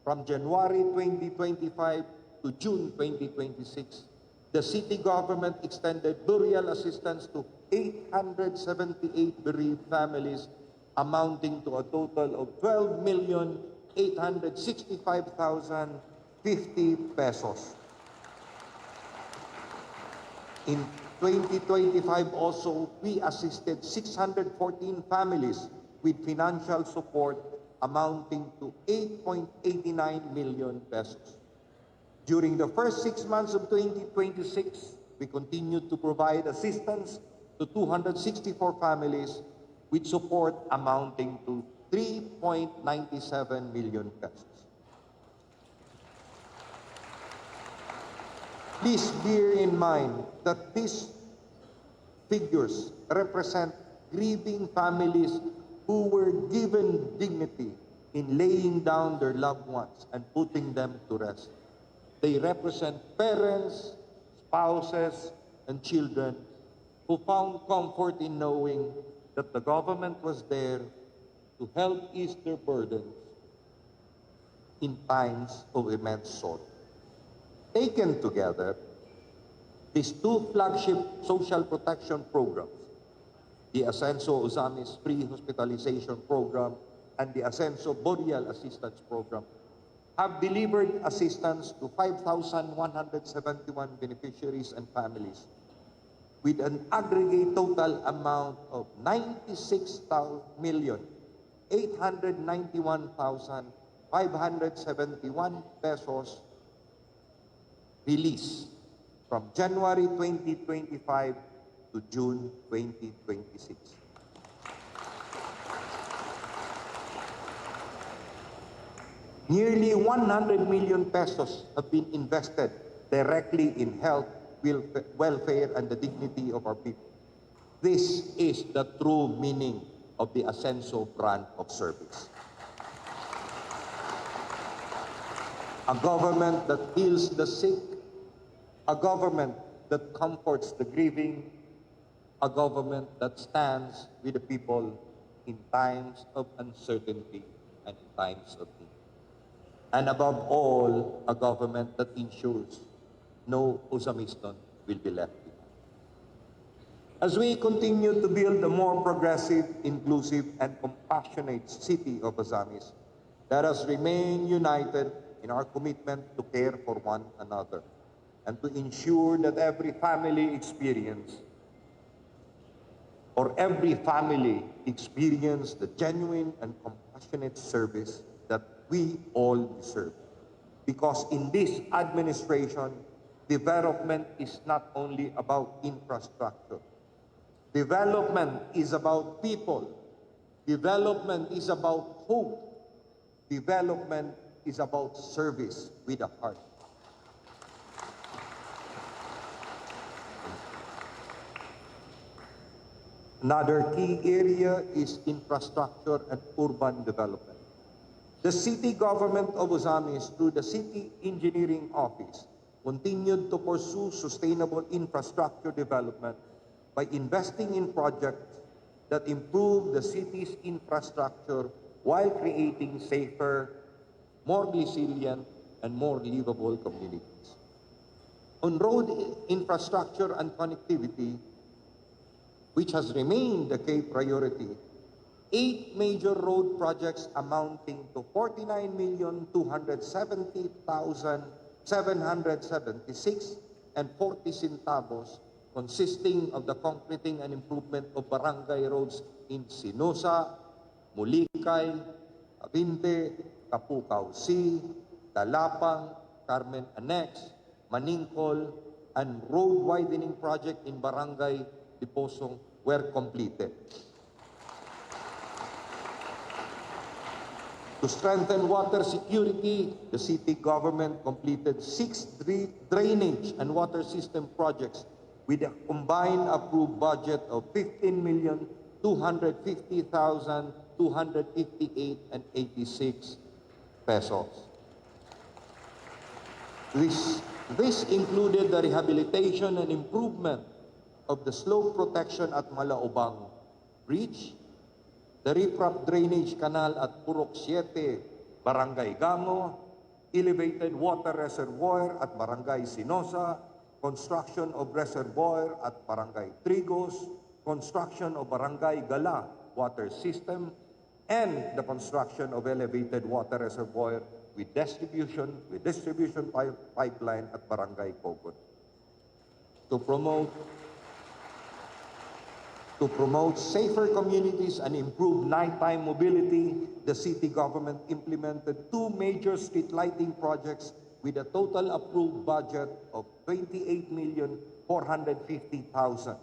From January 2025 to June 2026, the city government extended burial assistance to 878 bereaved families, amounting to a total of 12,865,050 pesos. In 2025 also, we assisted 614 families with financial support amounting to 8.89 million pesos. During the first 6 months of 2026, we continued to provide assistance to 264 families with support amounting to 3.97 million pesos. Please bear in mind that these figures represent grieving families who were given dignity in laying down their loved ones and putting them to rest. They represent parents, spouses, and children who found comfort in knowing that the government was there to help ease their burdens in times of immense sorrow. Taken together, these two flagship social protection programs, the Ascenso Ozamis Free Hospitalization Program and the Ascenso Burial Assistance Program, have delivered assistance to 5,171 beneficiaries and families with an aggregate total amount of 96,891,571 pesos released from January 2025 to June 2026. Nearly 100 million pesos have been invested directly in health, welfare, and the dignity of our people. This is the true meaning of the Ascenso brand of service. A government that heals the sick, a government that comforts the grieving, a government that stands with the people in times of uncertainty and in times of need. and above all, a government that ensures no Uzamiston will be left behind. As we continue to build a more progressive, inclusive, and compassionate city of Ozamis, let us remain united in our commitment to care for one another and to ensure that every family experience the genuine and compassionate service that we all deserve. Because in this administration, development is not only about infrastructure. Development is about people. Development is about hope. Development is about service with a heart. Another key area is infrastructure and urban development. The city government of Ozamis, through the City Engineering Office, continued to pursue sustainable infrastructure development by investing in projects that improve the city's infrastructure while creating safer, more resilient, and more livable communities. On road infrastructure and connectivity, which has remained a key priority, 8 major road projects amounting to 49,270,776 and 40 centavos, consisting of the concreting and improvement of barangay roads in Sinosa, Mulikay, Cavite, Kapukaw C, Talapang, Carmen Annex, Maningkol, and road widening project in Barangay Liposong were completed. To strengthen water security, the city government completed 6 drainage and water system projects with a combined approved budget of 15,250,258.86 pesos. This included the rehabilitation and improvement of the slope protection at Malaobang Bridge, the riprap drainage canal at Purok 7, Barangay Gango, elevated water reservoir at Barangay Sinosa, construction of reservoir at Barangay Trigos, construction of Barangay Gala water system, and the construction of elevated water reservoir with distribution pipeline at Barangay Cogon. To promote safer communities and improve nighttime mobility, the city government implemented 2 major street lighting projects with a total approved budget of 28,450,000.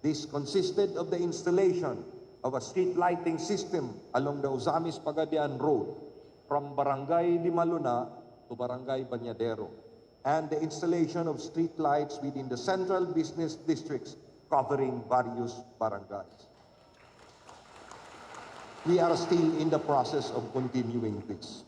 This consisted of the installation of a street lighting system along the Ozamis-Pagadian Road from Barangay Limaluna to Barangay Bañadero, and the installation of street lights within the central business districts covering various barangays. We are still in the process of continuing this.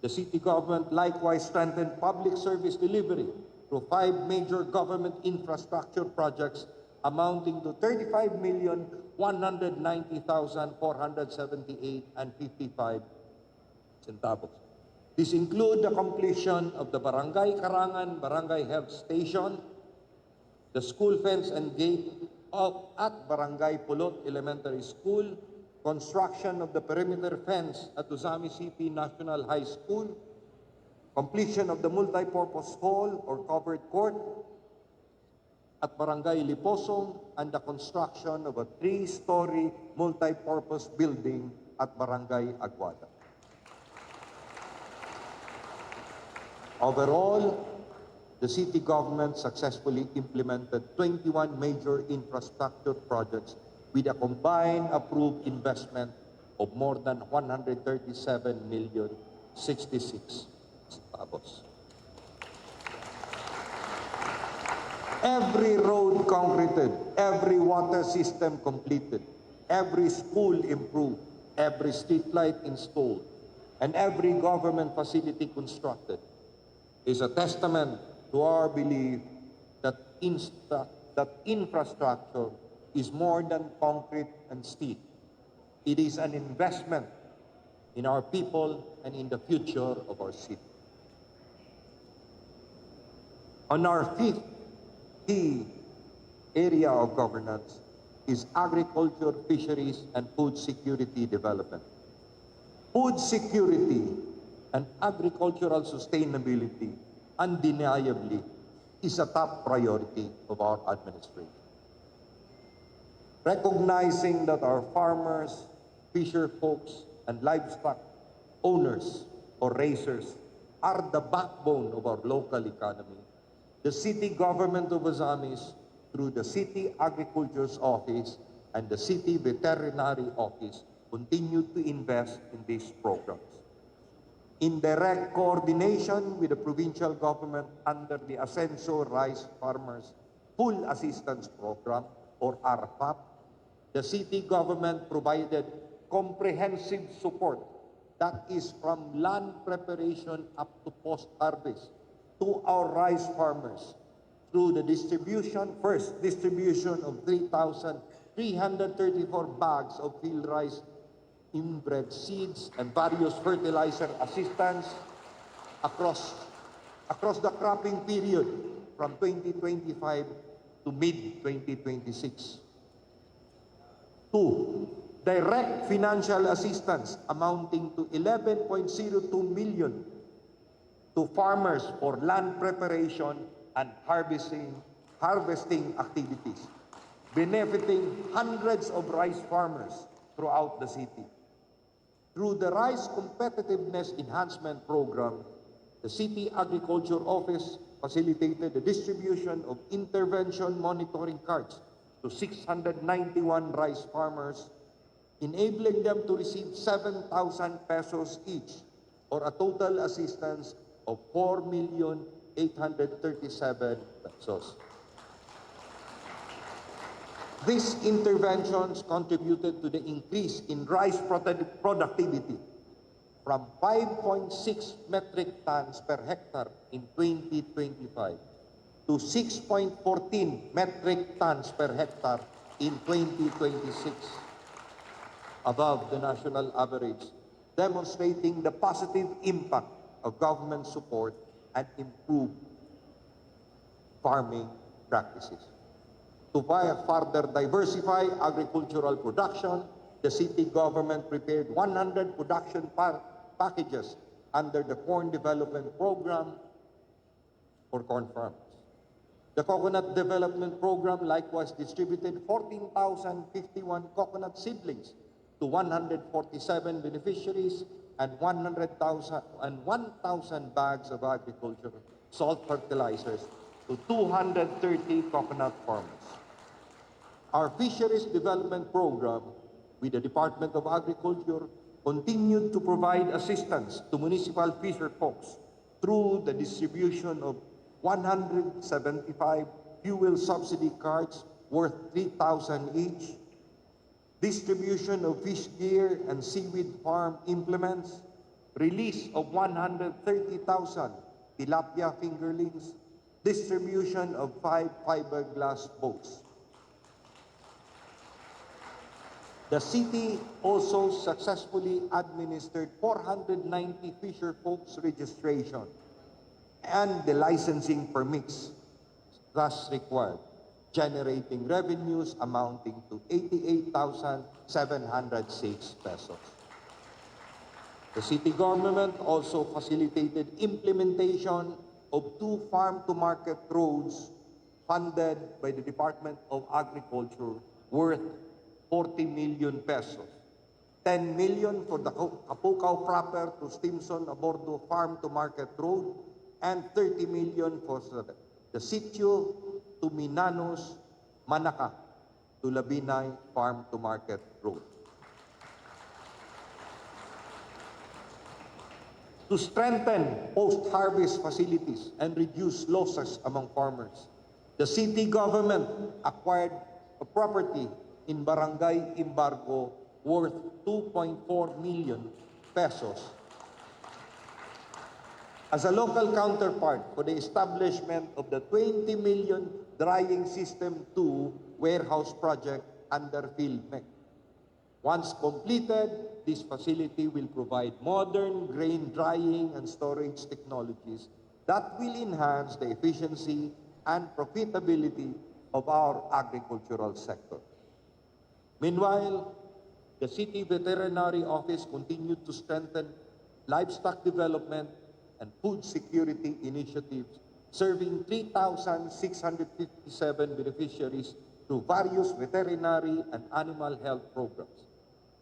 The city government likewise strengthened public service delivery through 5 major government infrastructure projects amounting to 35,190,478.55 centavos. This include the completion of the Barangay Karangan Barangay Health Station, the school fence and gate at Barangay Pulot Elementary School, construction of the perimeter fence at Ozamis City National High School, completion of the multipurpose hall or covered court at Barangay Liposong, and the construction of a 3-story multipurpose building at Barangay Aguada. Overall, the city government successfully implemented 21 major infrastructure projects with a combined approved investment of more than 137,066,000 centavos. Every road concreted, every water system completed, every school improved, every street light installed, and every government facility constructed is a testament to our belief that infrastructure is more than concrete and steel. It is an investment in our people, and in the future of our city. On our fifth key area of governance is agriculture, fisheries, and food security development. Food security and agricultural sustainability undeniably is a top priority of our administration. Recognizing that our farmers, fisher folks, and livestock owners or raisers are the backbone of our local economy, the city government of Ozamis, through the City Agriculture's Office and the City Veterinary Office, continue to invest in these programs. In direct coordination with the provincial government under the Ascenso Rice Farmers Full Assistance Program, or ARFAP, the city government provided comprehensive support that is from land preparation up to post-harvest to our rice farmers through the first distribution of 3,334 bags of field rice inbred seeds and various fertilizer assistance across the cropping period from 2025 to mid-2026. 2. Direct financial assistance amounting to 11.02 million to farmers for land preparation and harvesting activities, benefiting hundreds of rice farmers throughout the city. Through the Rice Competitiveness Enhancement Program, the City Agriculture Office facilitated the distribution of intervention monitoring cards to 691 rice farmers, enabling them to receive 7,000 pesos each, or a total assistance of 4,837,000 pesos. These interventions contributed to the increase in rice productivity from 5.6 metric tons per hectare in 2025 to 6.14 metric tons per hectare in 2026, above the national average, demonstrating the positive impact of government support and improved farming practices. To further diversify agricultural production, the city government prepared 100 production packages under the Corn Development Program for corn farms. The Coconut Development Program likewise distributed 14,051 coconut seedlings to 147 beneficiaries and 1,000 bags of agricultural salt fertilizers to 230 coconut farmers. Our Fisheries Development Program with the Department of Agriculture continued to provide assistance to municipal fisher folks through the distribution of 175 fuel subsidy cards worth 3,000 each, distribution of fish gear and seaweed farm implements, release of 130,000 tilapia fingerlings, distribution of 5 fiberglass boats. The city also successfully administered 490 fisher folks registration and the licensing permits thus required, generating revenues amounting to 88,706 pesos. The city government also facilitated implementation of 2 farm-to-market roads funded by the Department of Agriculture worth 40 million pesos. 10 million for the Kapukaw proper to Stimson Abordo farm-to-market road and 30 million for the Sitio to Minanos, Manaka to Labinay farm-to-market road. To strengthen post-harvest facilities and reduce losses among farmers, the city government acquired a property in Barangay Embargo worth 2.4 million pesos as a local counterpart for the establishment of the 20 million Drying System 2 warehouse project under PhilMec. Once completed, this facility will provide modern grain drying and storage technologies that will enhance the efficiency and profitability of our agricultural sector. Meanwhile, the City Veterinary Office continued to strengthen livestock development and food security initiatives, serving 3,657 beneficiaries through various veterinary and animal health programs.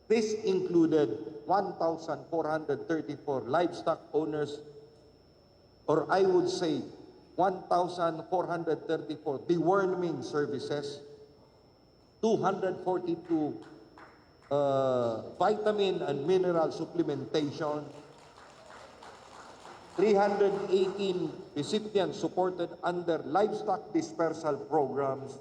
This included 1,434 livestock owners, or I would say 1,434 deworming services, 242 vitamin and mineral supplementation, 318 recipients supported under livestock dispersal programs,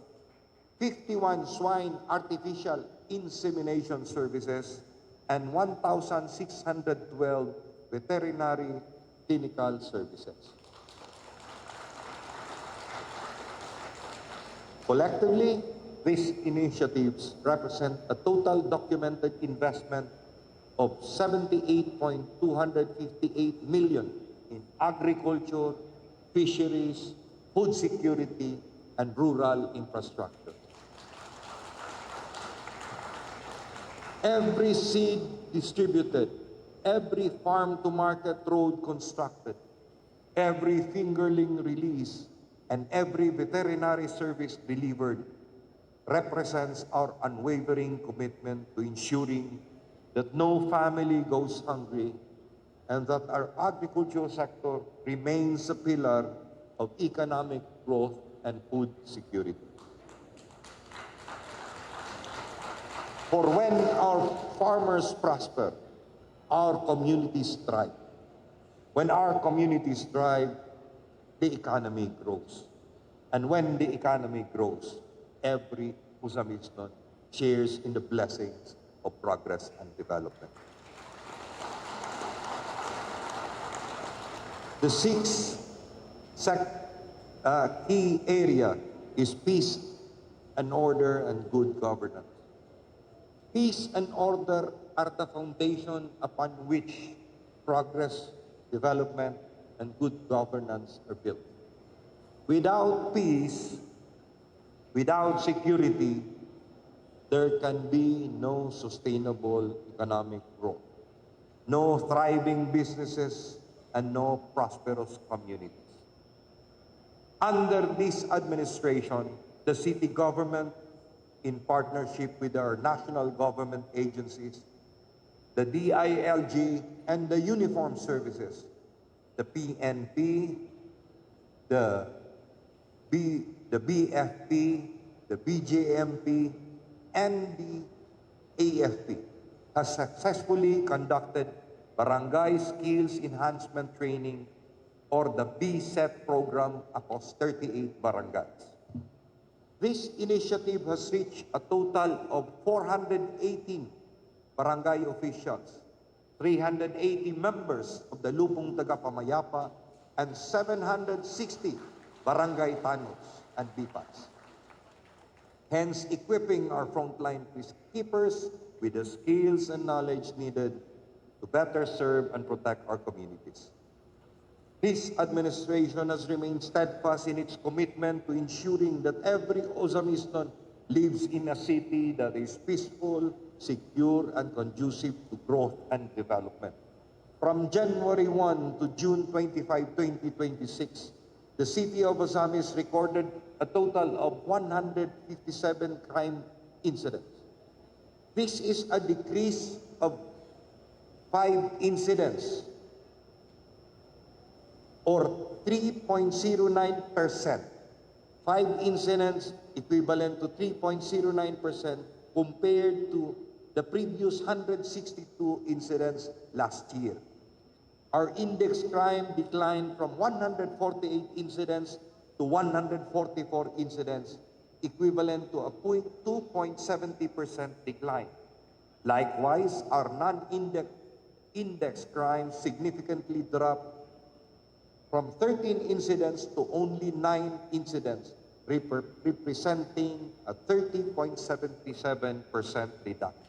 51 swine artificial insemination services, and 1,612 veterinary clinical services. Collectively, these initiatives represent a total documented investment of 78.258 million in agriculture, fisheries, food security, and rural infrastructure. Every seed distributed, every farm-to-market road constructed, every fingerling released, and every veterinary service delivered represents our unwavering commitment to ensuring that no family goes hungry and that our agricultural sector remains a pillar of economic growth and food security. For when our farmers prosper, our communities thrive. When our communities thrive, the economy grows. And when the economy grows, every Uzamisnon shares in the blessings of progress and development. The sixth key area is peace and order and good governance. Peace and order are the foundation upon which progress, development, and good governance are built. Without peace, without security, there can be no sustainable economic growth, no thriving businesses, and no prosperous communities. Under this administration, the city government, in partnership with our national government agencies, the DILG, and the uniformed services, the PNP, the BFP, the BJMP, and the AFP, has successfully conducted Barangay Skills Enhancement Training, or the BSET program, across 38 barangays. This initiative has reached a total of 418 barangay officials, 380 members of the Lupong Tagapamayapa, and 760 barangay tanos and BIPAs. Hence, equipping our frontline peacekeepers with the skills and knowledge needed to better serve and protect our communities. This administration has remained steadfast in its commitment to ensuring that every Uzamisnon lives in a city that is peaceful, secure, and conducive to growth and development. From January 1 to June 25, 2026, the city of Ozamis recorded a total of 157 crime incidents. This is a decrease of 5 incidents, or 3.09%. 5 incidents equivalent to 3.09% compared to the previous 162 incidents last year. Our index crime declined from 148 incidents to 144 incidents, equivalent to a 2.70% decline. Likewise, our non-index crime significantly dropped from 13 incidents to only 9 incidents, representing a 30.77% reduction.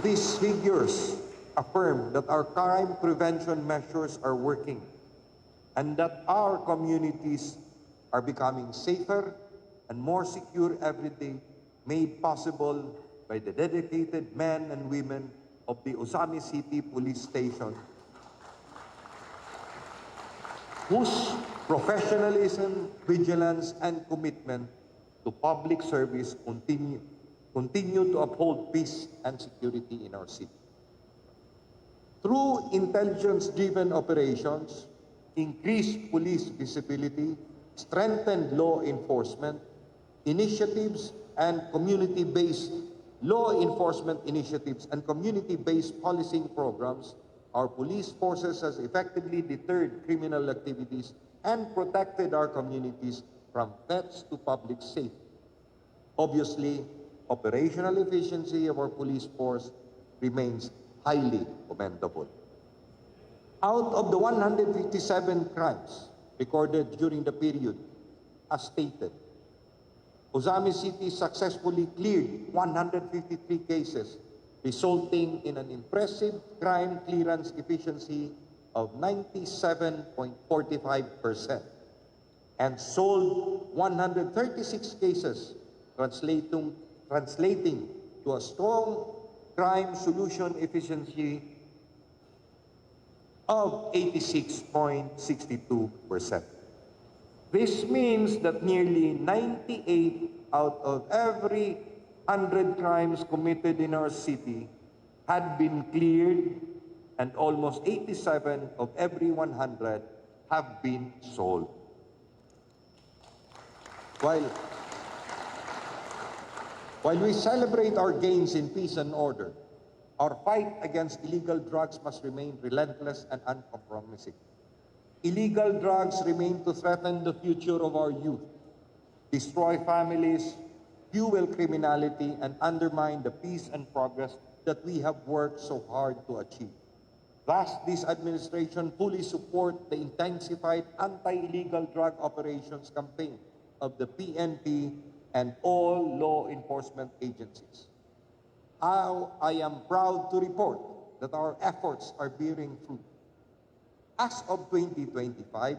These figures affirm that our crime prevention measures are working and that our communities are becoming safer and more secure every day, made possible by the dedicated men and women of the Ozami City Police Station, whose professionalism, vigilance, and commitment to public service continue to uphold peace and security in our city. Through intelligence-driven operations, increased police visibility, strengthened law enforcement initiatives, and community-based law enforcement initiatives and community-based policing programs, our police forces has effectively deterred criminal activities and protected our communities from threats to public safety. Obviously, operational efficiency of our police force remains highly commendable. Out of the 157 crimes recorded during the period, as stated, Ozami City successfully cleared 153 cases, resulting in an impressive crime clearance efficiency of 97.45%, and solved 136 cases, translating to a strong crime solution efficiency of 86.62%. This means that nearly 98 out of every 100 crimes committed in our city had been cleared, and almost 87 of every 100 have been solved. While we celebrate our gains in peace and order, our fight against illegal drugs must remain relentless and uncompromising. Illegal drugs remain to threaten the future of our youth, destroy families, fuel criminality, and undermine the peace and progress that we have worked so hard to achieve. Thus, this administration fully supports the intensified anti-illegal drug operations campaign of the PNP and all law enforcement agencies. I am proud to report that our efforts are bearing fruit. As of 2025,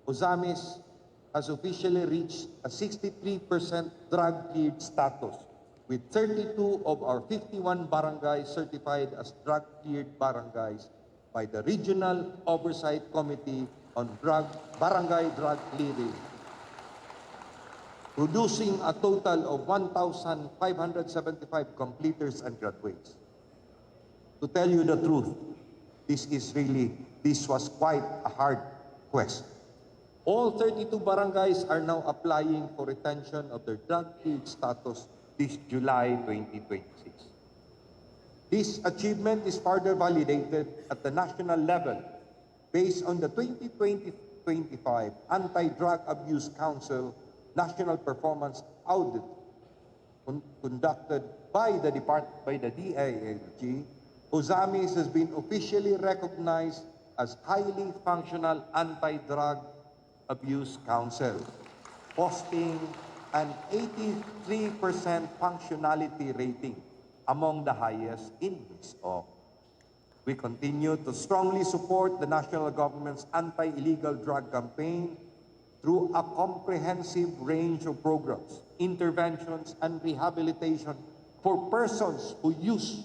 Ozamis has officially reached a 63% drug-cleared status, with 32 of our 51 barangays certified as drug-cleared barangays by the Regional Oversight Committee on Barangay Drug Clearing, producing a total of 1,575 completers and graduates. To tell you the truth, this was quite a hard quest. All 32 barangays are now applying for retention of their drug-cleared status this July 2026. This achievement is further validated at the national level based on the 2020-25 Anti-Drug Abuse Council National Performance Audit conducted by the DILG. Ozamis has been officially recognized as highly functional anti-drug abuse council, posting an 83% functionality rating, among the highest in MISO. We continue to strongly support the national government's anti-illegal drug campaign through a comprehensive range of programs, interventions, and rehabilitation for persons who use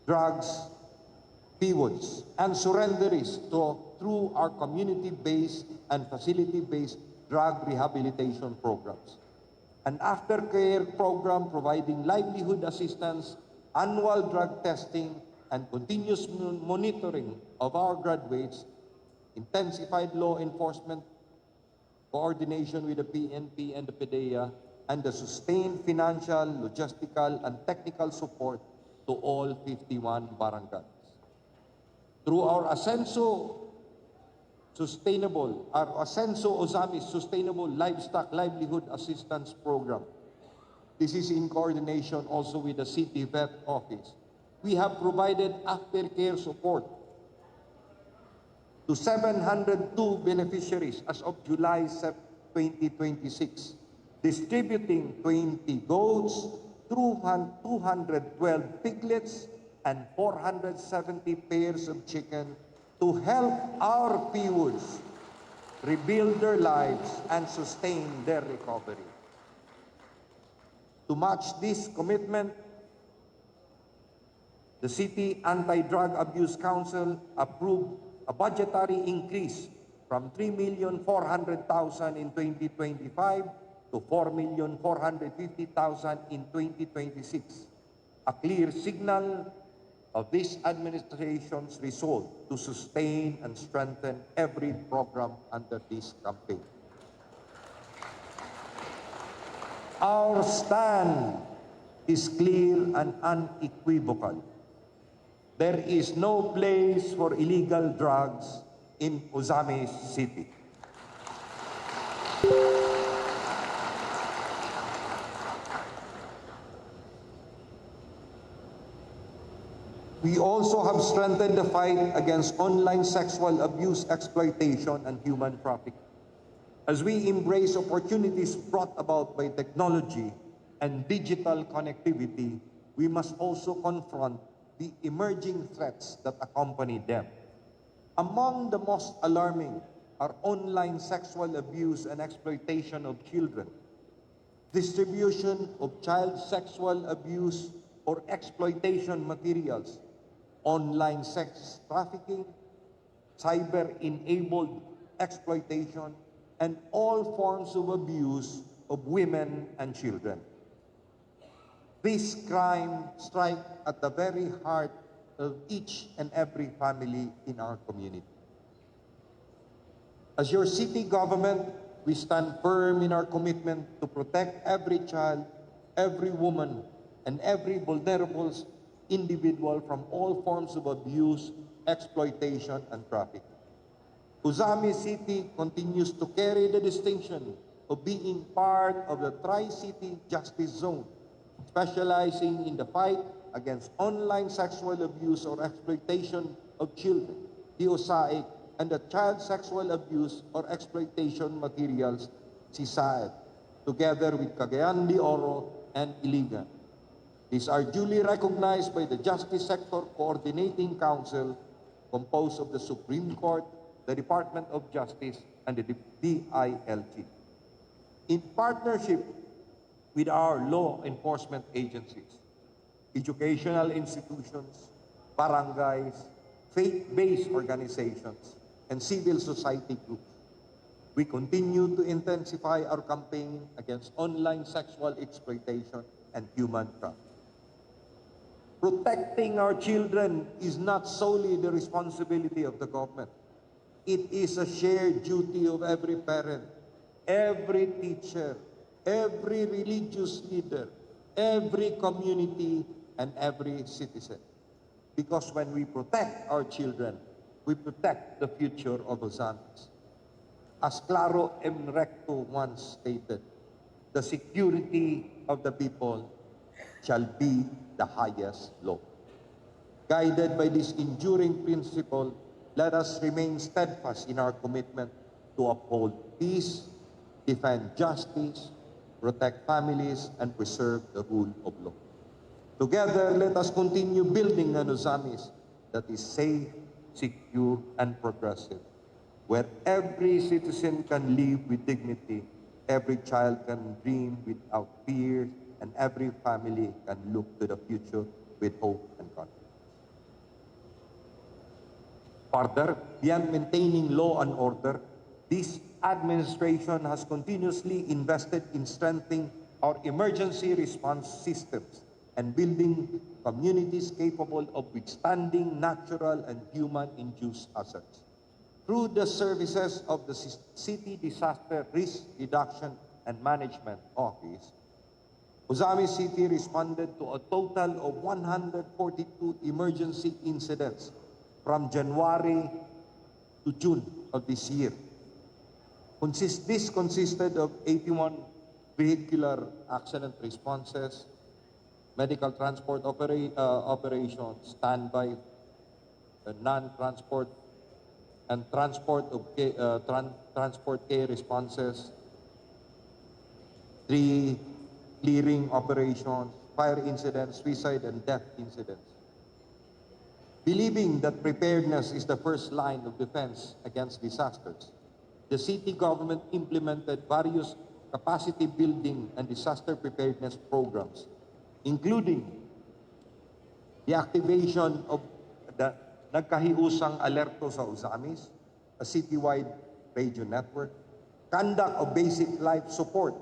drugs, PWODs, and surrenderies through our community-based and facility-based drug rehabilitation programs. An aftercare program providing livelihood assistance, annual drug testing, and continuous monitoring of our graduates, intensified law enforcement coordination with the PNP and the PDEA, and the sustained financial, logistical, and technical support to all 51 barangays. Through our Ascenso Ozamis Sustainable Livestock Livelihood Assistance Program. This is in coordination also with the City Vet Office. We have provided aftercare support to 702 beneficiaries as of July 2026, distributing 20 goats, 212 piglets, and 470 pairs of chicken to help our viewers rebuild their lives and sustain their recovery. To match this commitment, the City Anti-Drug Abuse Council approved a budgetary increase from 3,400,000 in 2025 to 4,450,000 in 2026, a clear signal of this administration's resolve to sustain and strengthen every program under this campaign. Our stand is clear and unequivocal. There is no place for illegal drugs in Ozamis City. We also have strengthened the fight against online sexual abuse, exploitation, and human trafficking. As we embrace opportunities brought about by technology and digital connectivity, we must also confront the emerging threats that accompany them. Among the most alarming are online sexual abuse and exploitation of children, distribution of child sexual abuse or exploitation materials, online sex trafficking, cyber-enabled exploitation, and all forms of abuse of women and children. These crimes strike at the very heart of each and every family in our community. As your city government, we stand firm in our commitment to protect every child, every woman, and every vulnerable individual from all forms of abuse, exploitation, and trafficking. Ozamis City continues to carry the distinction of being part of the Tri-City Justice Zone, specializing in the fight against online sexual abuse or exploitation of children, DOSAIC, and the child sexual abuse or exploitation materials, CSAED, together with Cagayan de Oro and Iligan. These are duly recognized by the Justice Sector Coordinating Council, composed of the Supreme Court, the Department of Justice, and the DILG. In partnership with our law enforcement agencies, educational institutions, barangays, faith-based organizations, and civil society groups, we continue to intensify our campaign against online sexual exploitation and human trafficking. Protecting our children is not solely the responsibility of the government. It is a shared duty of every parent, every teacher, every religious leader, every community, and every citizen. Because when we protect our children, we protect the future of Ozamis. As Claro M. Recto once stated, the security of the people shall be the highest law. Guided by this enduring principle, let us remain steadfast in our commitment to uphold peace, defend justice, protect families, and preserve the rule of law. Together, let us continue building an Ozamis that is safe, secure, and progressive, where every citizen can live with dignity, every child can dream without fear, and every family can look to the future with hope and confidence. Further, beyond maintaining law and order, this administration has continuously invested in strengthening our emergency response systems and building communities capable of withstanding natural and human-induced hazards. Through the services of the City Disaster Risk Reduction and Management Office, Ozamis City responded to a total of 142 emergency incidents from January to June of this year. This consisted of 81 vehicular accident responses, medical transport operations, standby, non-transport, and transport care responses, 3 clearing operations, fire incidents, suicide, and death incidents. Believing that preparedness is the first line of defense against disasters, the city government implemented various capacity building and disaster preparedness programs, including the activation of the Nagkahiusang Alerto sa Uzamis, a citywide radio network, conduct of basic life support,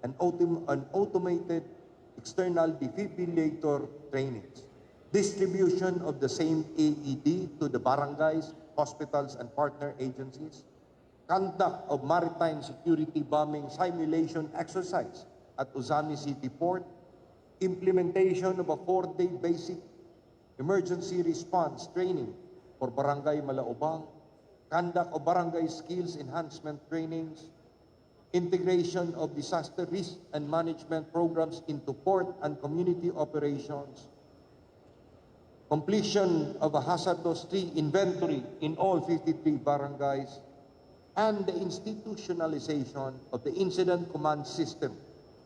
and automated external defibrillator trainings, distribution of the same AED to the barangays, hospitals, and partner agencies, conduct of maritime security bombing simulation exercise at Uzamis City Port, implementation of a 4-day basic emergency response training for Barangay Malaobang, conduct of barangay skills enhancement trainings, integration of disaster risk and management programs into port and community operations, completion of a hazardous tree inventory in all 53 barangays, and the institutionalization of the incident command system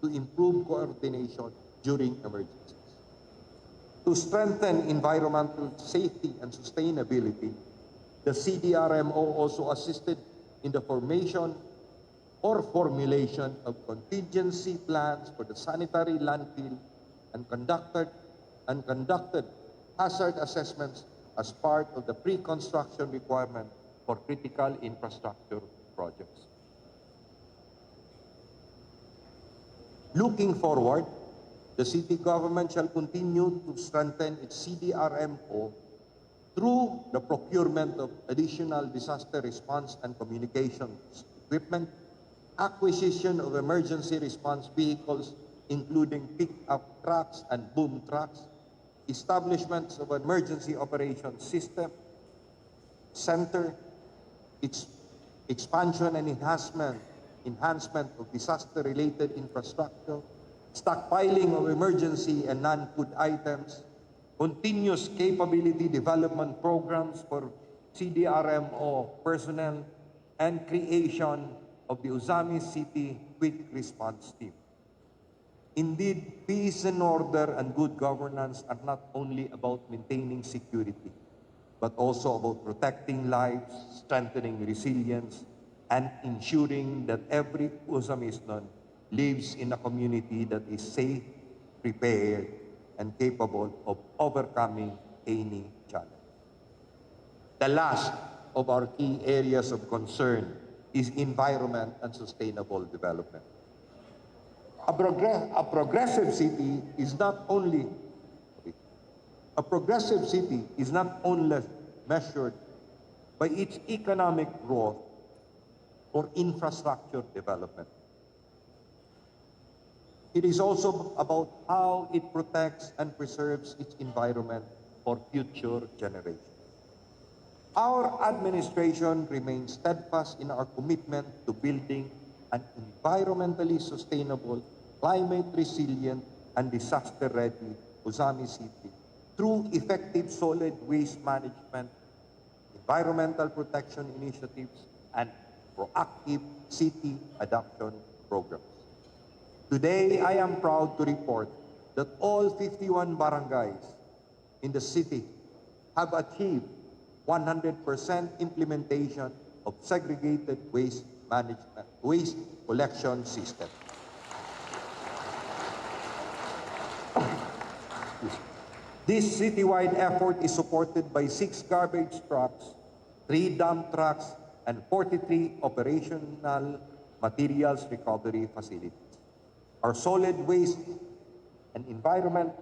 to improve coordination during emergencies. To strengthen environmental safety and sustainability, the CDRMO also assisted in the formation or formulation of contingency plans for the sanitary landfill and conducted hazard assessments as part of the pre-construction requirement for critical infrastructure projects. Looking forward, the city government shall continue to strengthen its CDRMO through the procurement of additional disaster response and communications equipment, acquisition of emergency response vehicles, including pick-up trucks and boom trucks, establishments of emergency operations system, center, its expansion and enhancement of disaster-related infrastructure, stockpiling of emergency and non-food items, continuous capability development programs for CDRMO personnel, and creation of the Uzamis City Quick Response Team. Indeed, peace and order and good governance are not only about maintaining security, but also about protecting lives, strengthening resilience, and ensuring that every Uzamisnon lives in a community that is safe, prepared, and capable of overcoming any challenge. The last of our key areas of concern is environment and sustainable development. A progressive city is not only measured by its economic growth or infrastructure development. It is also about how it protects and preserves its environment for future generations. Our administration remains steadfast in our commitment to building an environmentally sustainable, climate-resilient, and disaster-ready Uzamis City through effective solid waste management, environmental protection initiatives, and proactive city adoption programs. Today, I am proud to report that all 51 barangays in the city have achieved 100% implementation of segregated waste management, waste collection system. This citywide effort is supported by 6 garbage trucks, 3 dump trucks, and 43 operational materials recovery facilities. Our solid waste and environment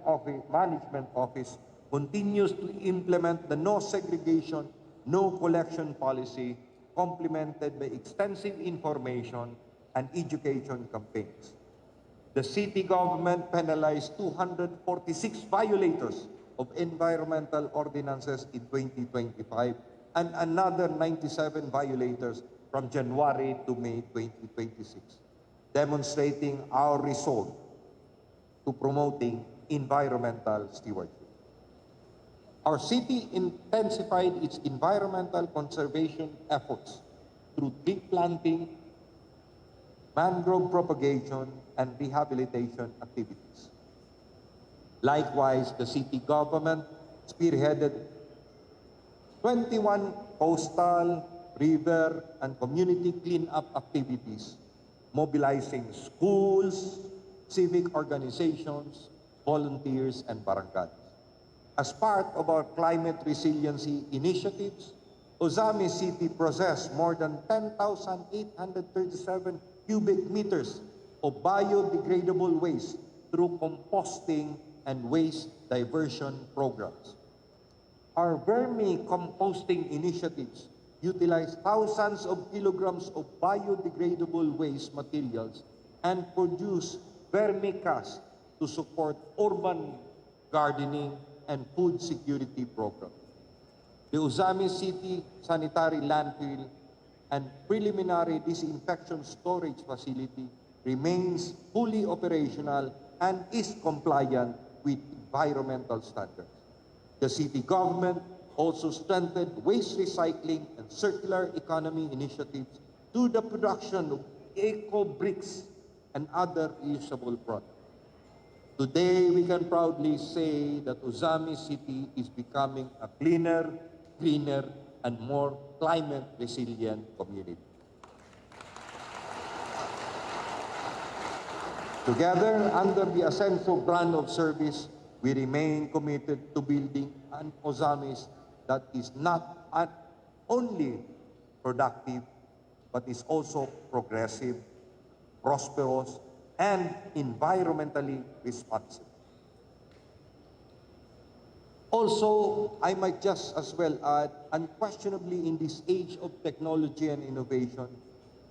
management office continues to implement the no segregation, no collection policy, complemented by extensive information and education campaigns. The city government penalized 246 violators of environmental ordinances in 2025 and another 97 violators from January to May 2026, demonstrating our resolve to promoting environmental stewardship. Our city intensified its environmental conservation efforts through tree planting, mangrove propagation, and rehabilitation activities. Likewise, the city government spearheaded 21 coastal, river, and community cleanup activities, mobilizing schools, civic organizations, volunteers, and barangays. As part of our climate resiliency initiatives, Ozami City processed more than 10,837 cubic meters of biodegradable waste through composting and waste diversion programs. Our vermi-composting initiatives utilize thousands of kilograms of biodegradable waste materials and produce vermicast to support urban gardening and food security programs. The Ozami City Sanitary Landfill and Preliminary Disinfection Storage Facility remains fully operational and is compliant with environmental standards. The city government also strengthened waste recycling and circular economy initiatives through the production of eco-bricks and other reusable products. Today, we can proudly say that Ozami City is becoming a cleaner, greener, and more climate-resilient community. Together, under the Ascenso brand of service, we remain committed to building an Ozamis that is not only productive, but is also progressive, prosperous, and environmentally responsible. Also, I might just as well add, unquestionably in this age of technology and innovation,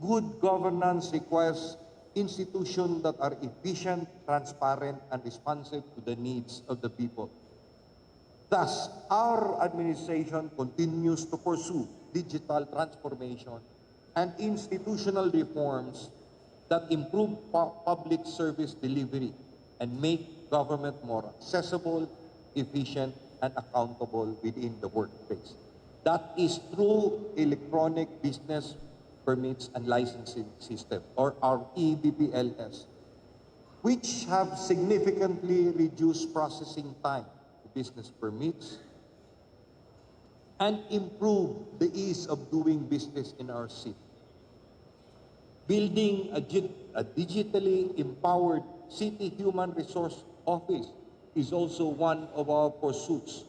good governance requires institutions that are efficient, transparent, and responsive to the needs of the people. Thus, our administration continues to pursue digital transformation and institutional reforms that improve public service delivery and make government more accessible, efficient, and accountable within the workplace. That is through electronic business permits and licensing system, or our EBPLS, which have significantly reduced processing time to business permits and improve the ease of doing business in our city. Building a digitally empowered city human resource office is also one of our pursuits.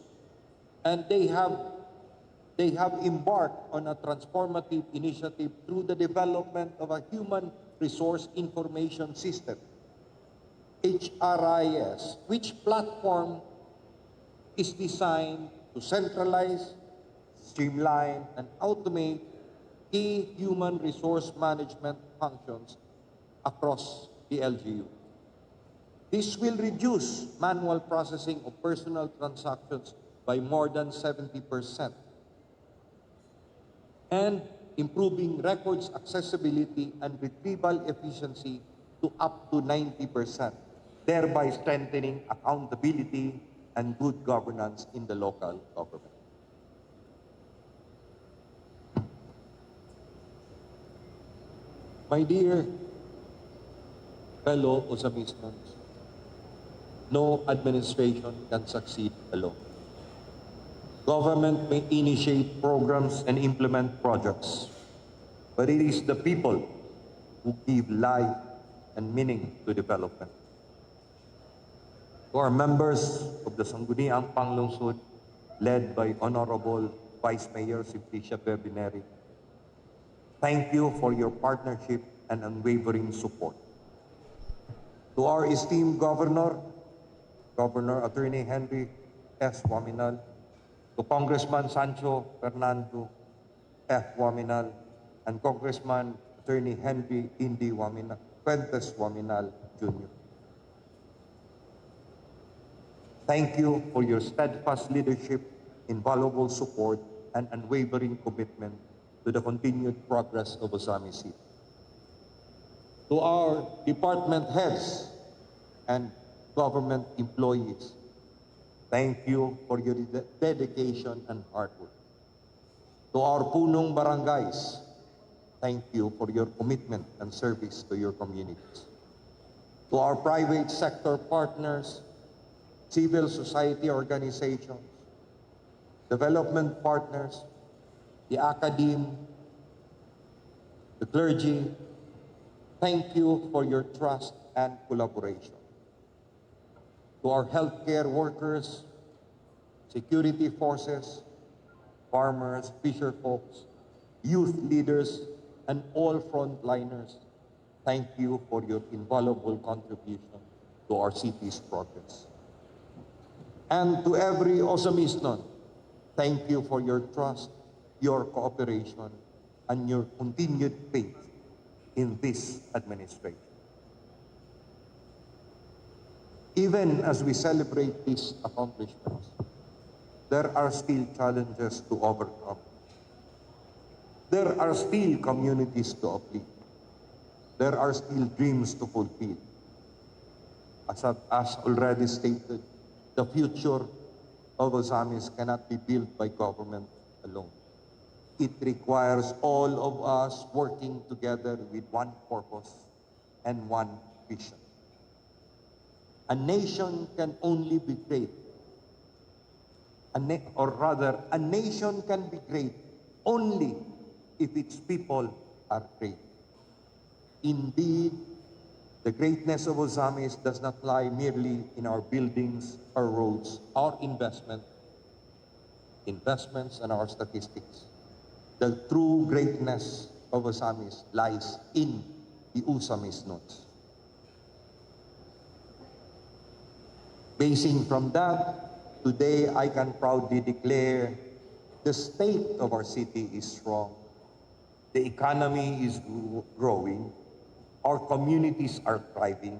And they have embarked on a transformative initiative through the development of a human resource information system, HRIS, which platform is designed to centralize, streamline, and automate key human resource management functions across the LGU. This will reduce manual processing of personal transactions by more than 70% and improving records accessibility and retrieval efficiency to up to 90%, thereby strengthening accountability and good governance in the local government. My dear fellow Ozamismans, no administration can succeed alone. Government may initiate programs and implement projects, but it is the people who give life and meaning to development. To our members of the Sangguniang Panglungsod, led by Honorable Vice Mayor Simplicia Bebineri, thank you for your partnership and unwavering support. To our esteemed Governor, Governor Attorney Henry S. Waminal, to Congressman Sancho Fernando F. Waminal, and Congressman Attorney Henry Indy Waminal, Fuentes Waminal Jr. Thank you for your steadfast leadership, invaluable support, and unwavering commitment to the continued progress of Ozami City. To our department heads and government employees, thank you for your dedication and hard work. To our punong barangays, thank you for your commitment and service to your communities. To our private sector partners, civil society organizations, development partners, the academe, the clergy, thank you for your trust and collaboration. To our healthcare workers, security forces, farmers, fisher folks, youth leaders, and all frontliners, thank you for your invaluable contribution to our city's progress. And to every Osamisnon, thank you for your trust, your cooperation, and your continued faith in this administration. Even as we celebrate these accomplishments, there are still challenges to overcome. There are still communities to uplift. There are still dreams to fulfill. As already stated, the future of Osamis cannot be built by government alone. It requires all of us working together with one purpose and one vision. A nation can only be great, a nation can be great only if its people are great. Indeed, the greatness of Osamis does not lie merely in our buildings, our roads, our investments, and our statistics. The true greatness of Osamis lies in the Usamisnots. Basing from that, today I can proudly declare the state of our city is strong, the economy is growing, our communities are thriving,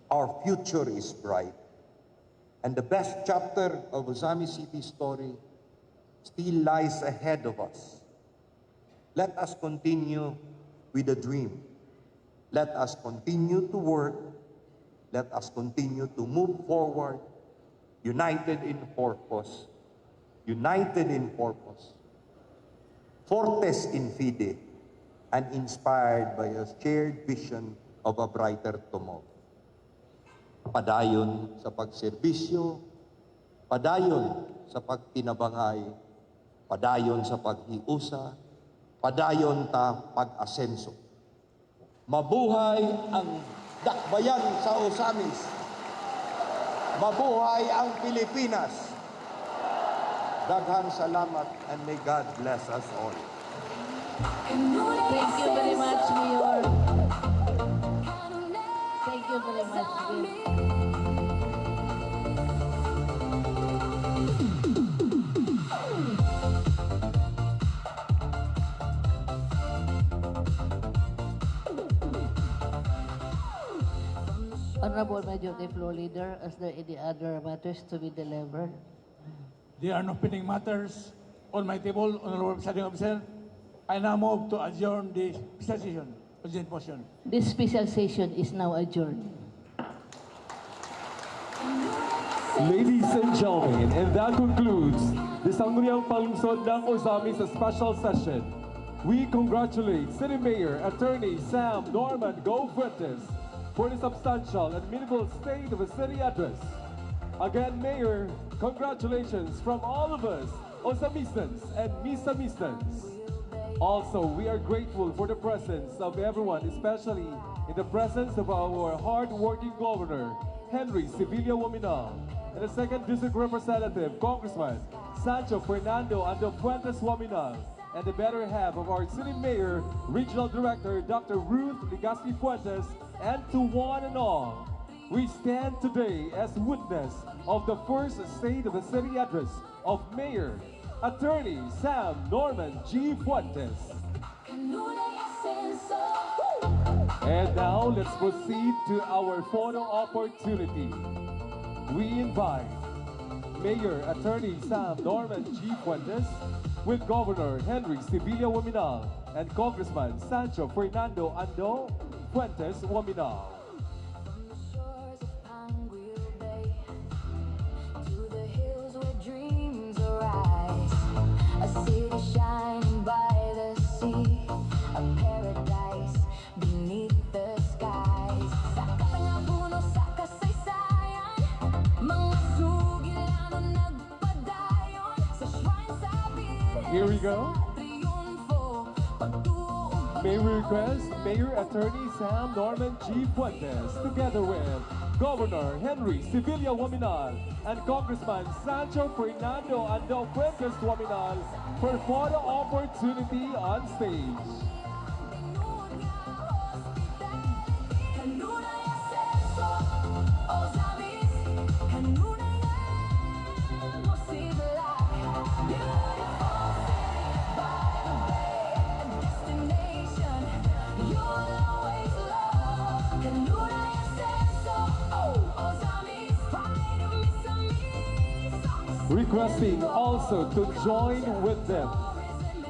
our future is bright, and the best chapter of Osamis City's story still lies ahead of us. Let us continue with the dream. Let us continue to work. Let us continue to move forward, united in purpose, fortes in fide, and inspired by a shared vision of a brighter tomorrow. Padayon sa pagserbisyo, padayon sa pagtinabangay, padayon sa paghiusa, padayon ta pag-asenso. Mabuhay ang dakbayan sa Osamis. Mabuhay ang Pilipinas. Daghang salamat and may God bless us all. Thank you very much, Mayor. Thank you very much, Mayor. Honorable Majority Floor Leader, is there any other matters to be delivered? There are no pending matters on my table, Honorable Presiding Officer. I now move to adjourn the special session. Urgent motion. This special session is now adjourned. Ladies and gentlemen, and that concludes the Sangguniang Palungsod ng Osamis Special Session. We congratulate City Mayor Attorney Sam Norman Go Fuentes for the substantial and meaningful state of a city address. Again, Mayor, congratulations from all of us, Osamisans and Misamisans. Also, we are grateful for the presence of everyone, especially in the presence of our hard-working Governor, Henry Sevilla Wominal, and the 2nd District Representative, Congressman Sancho Fernando Ando Fuentes Wominal, and the better half of our City Mayor, Regional Director, Dr. Ruth Ligaspi Fuentes, and to one and all, we stand today as witness of the first State of the City address of Mayor Attorney Sam Norman G. Fuentes. And now let's proceed to our photo opportunity. We invite Mayor Attorney Sam Norman G. Fuentes with Governor Henry Sevilla Wominal and Congressman Sancho Fernando Ando Fuentes Wominal. Shining by the sea, a paradise beneath the skies. Sa katangang puno, sa kasaysayan, mga Here we go. May we request Mayor Attorney Sam Norman G. Fuentes together with Governor Henry Sevilla Waminal and Congressman Sancho Fernando Ando Fuentes Waminal for photo opportunity on stage. Requesting also to join with them,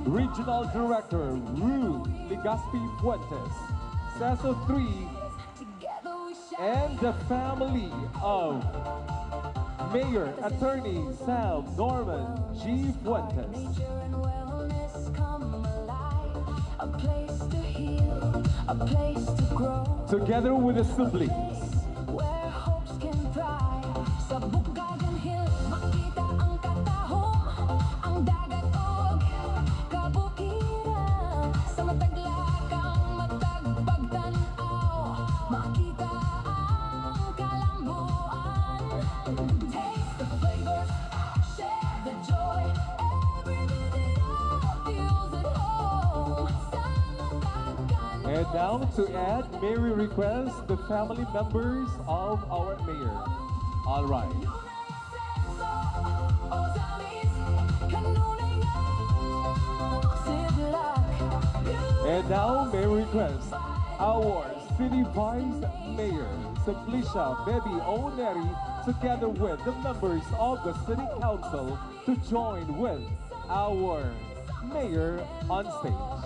Regional Director Ruth Legaspi Fuentes, CESO 3, and the family of Mayor Attorney Sam Norman G. Fuentes. Together with the siblings, Where hopes can thrive. Sa bukagang hill, makita ang katahom, ang dagat og kabukiran. Sa mataglakang matagbagtanaw, makita ang kalambuan. Taste the flavors, share the joy. Every visitor feels at home. Sa matagan. and now to add, may we request the family members of our mayor. All right. And now may we request our city vice mayor, Simplicia Baby Oneri, together with the members of the city council to join with our mayor on stage.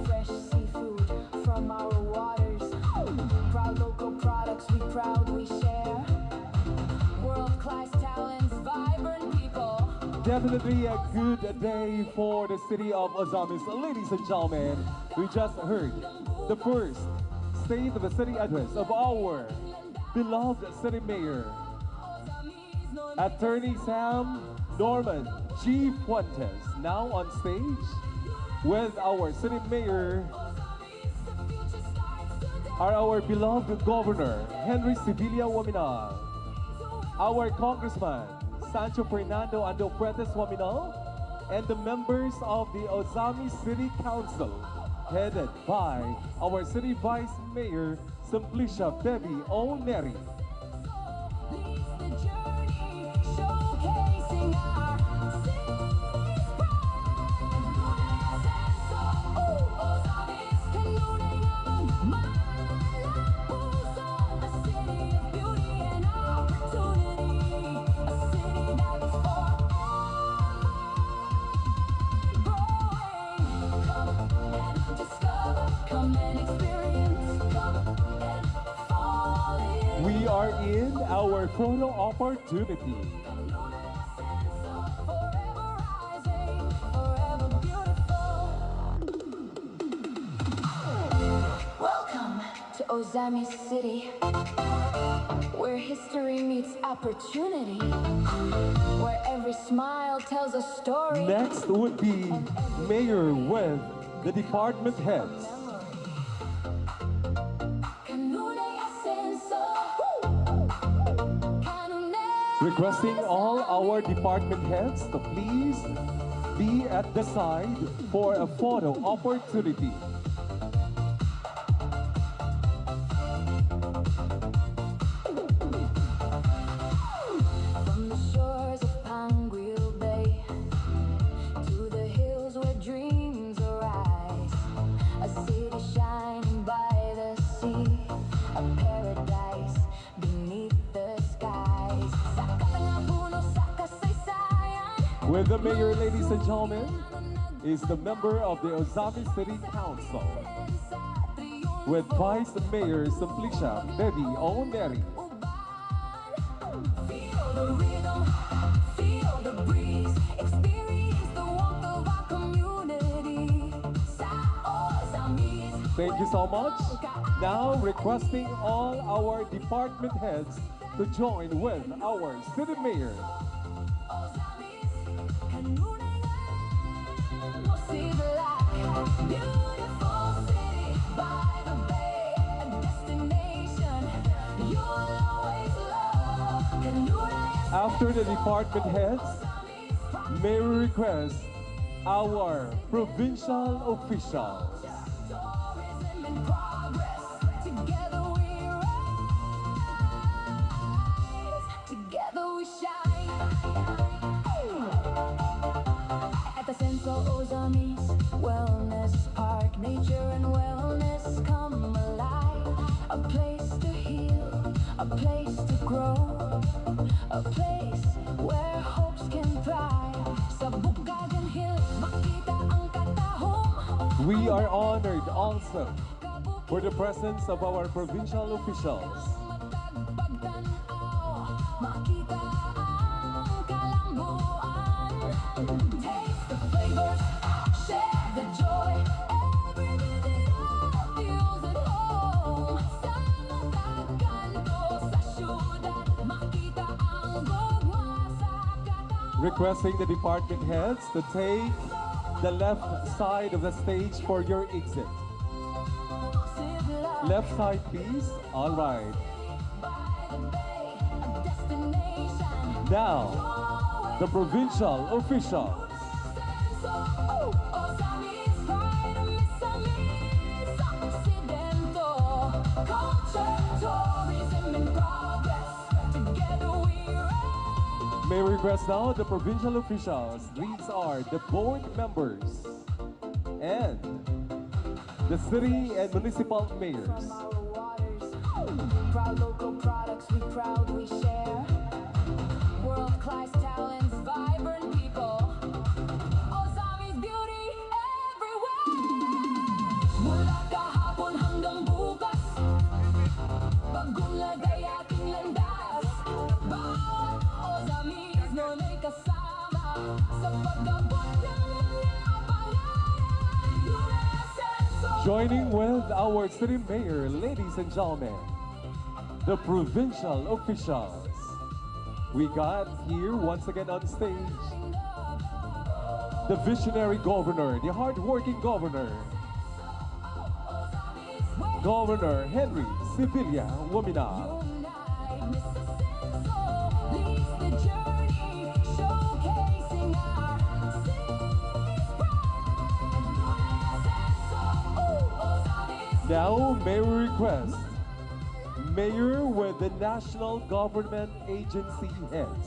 Fresh seafood from our waters. Proud local products we proudly share. World-class talents, vibrant people. Definitely a good day for the city of Ozamis. Ladies and gentlemen, we just heard the first State of the City address of our beloved city mayor, Attorney Sam Norman G. Fuentes, now on stage with our city mayor, our beloved Governor Henry Sevilla Waminal, our Congressman Sancho Fernando Ando Fuentes Waminal, and the members of the Ozami City Council, headed by our City Vice Mayor Simplicia Baby Oneri. Showcasing our city's pride. A city of beauty and opportunity. A city that's forever growing. Come and discover, come and experience, come and fall in. We are in our photo opportunity. Welcome to Ozami City, where history meets opportunity, where every smile tells a story. Next would be Mayor with the department heads. Requesting all our department heads to please be at the side for a photo opportunity. From the shores of Panguil Bay to the hills where dreams arise, a city shining by the sea, a paradise beneath the skies. With the mayor, ladies and gentlemen, is the member of the Ozami City Council. With Vice Mayor Simplicia Baby Oneri. Feel the rhythm, feel the breeze, experience the warmth of our community. Sa Thank you so much. Now requesting all our department heads to join with our city mayor. After the department heads, may we request our provincial officials. At the Central Ozamis Wellness Park, nature and wellness come alive. A place to heal, a place to grow, a place where hopes can thrive. Sa Bukagan Hill, makita ang katahom. We are honored also for the presence of our provincial officials. Makita ang kalambuan. Taste the flavors, share the joy. Every visitor feels at home. Sa mga kanto sa syudad, makita ang gugma sa katahom. Requesting the department heads to take the left side of the stage for your exit. Left side, please. All right. Now, the provincial officials. May we request now the provincial officials. These are the board members and the city and municipal mayors. From our waters, proud local products we proudly share. World-class talents, vibrant people. Ozami's beauty everywhere. Mula kahapon hanggang bukas, bagong lagay ating landas. Bawat Ozamis nuna'y kasama sa pag-abot ng mga pangarap. Joining with our city mayor, ladies and gentlemen, the provincial officials. We got here once again on stage the visionary governor, the hardworking governor, Governor Henry Sevilla Womina. Now, may we request Mayor with the national government agency heads.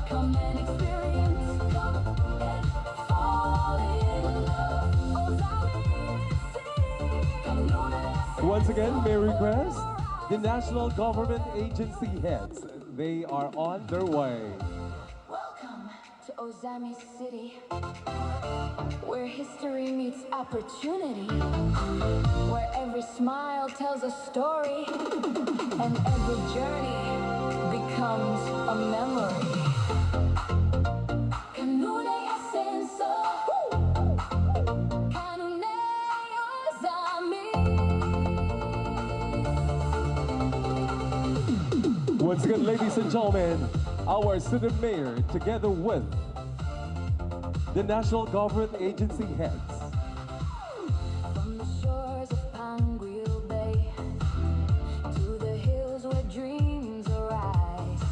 Come and experience, come and fall in love. Once again, may I request the national government agency heads. They are on their way. Welcome to Ozami City, where history meets opportunity, where every smile tells a story, and every journey becomes a memory. Kanunay asenso, kanunay Ozami. Once again, ladies and gentlemen, our city mayor, together with the national government agency heads. From the shores of Panguil Bay to the hills where dreams arise,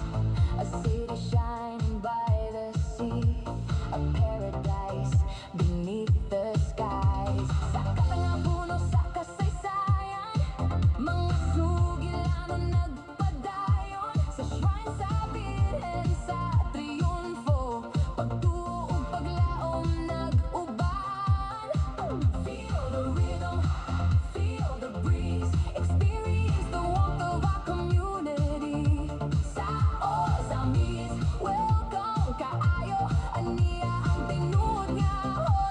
a city shining by the sea, a paradise beneath the skies. Sa katangang puno sa kasaysayan, mga sugilano nagpadayon sa shrine sa Birhen sa triunfo, pagtuo ug paglaom nag-uban. Feel the rhythm, feel the breeze, experience the warmth of our community. Sa Ozamis, welcome kaayo, aniya ang tinuod nga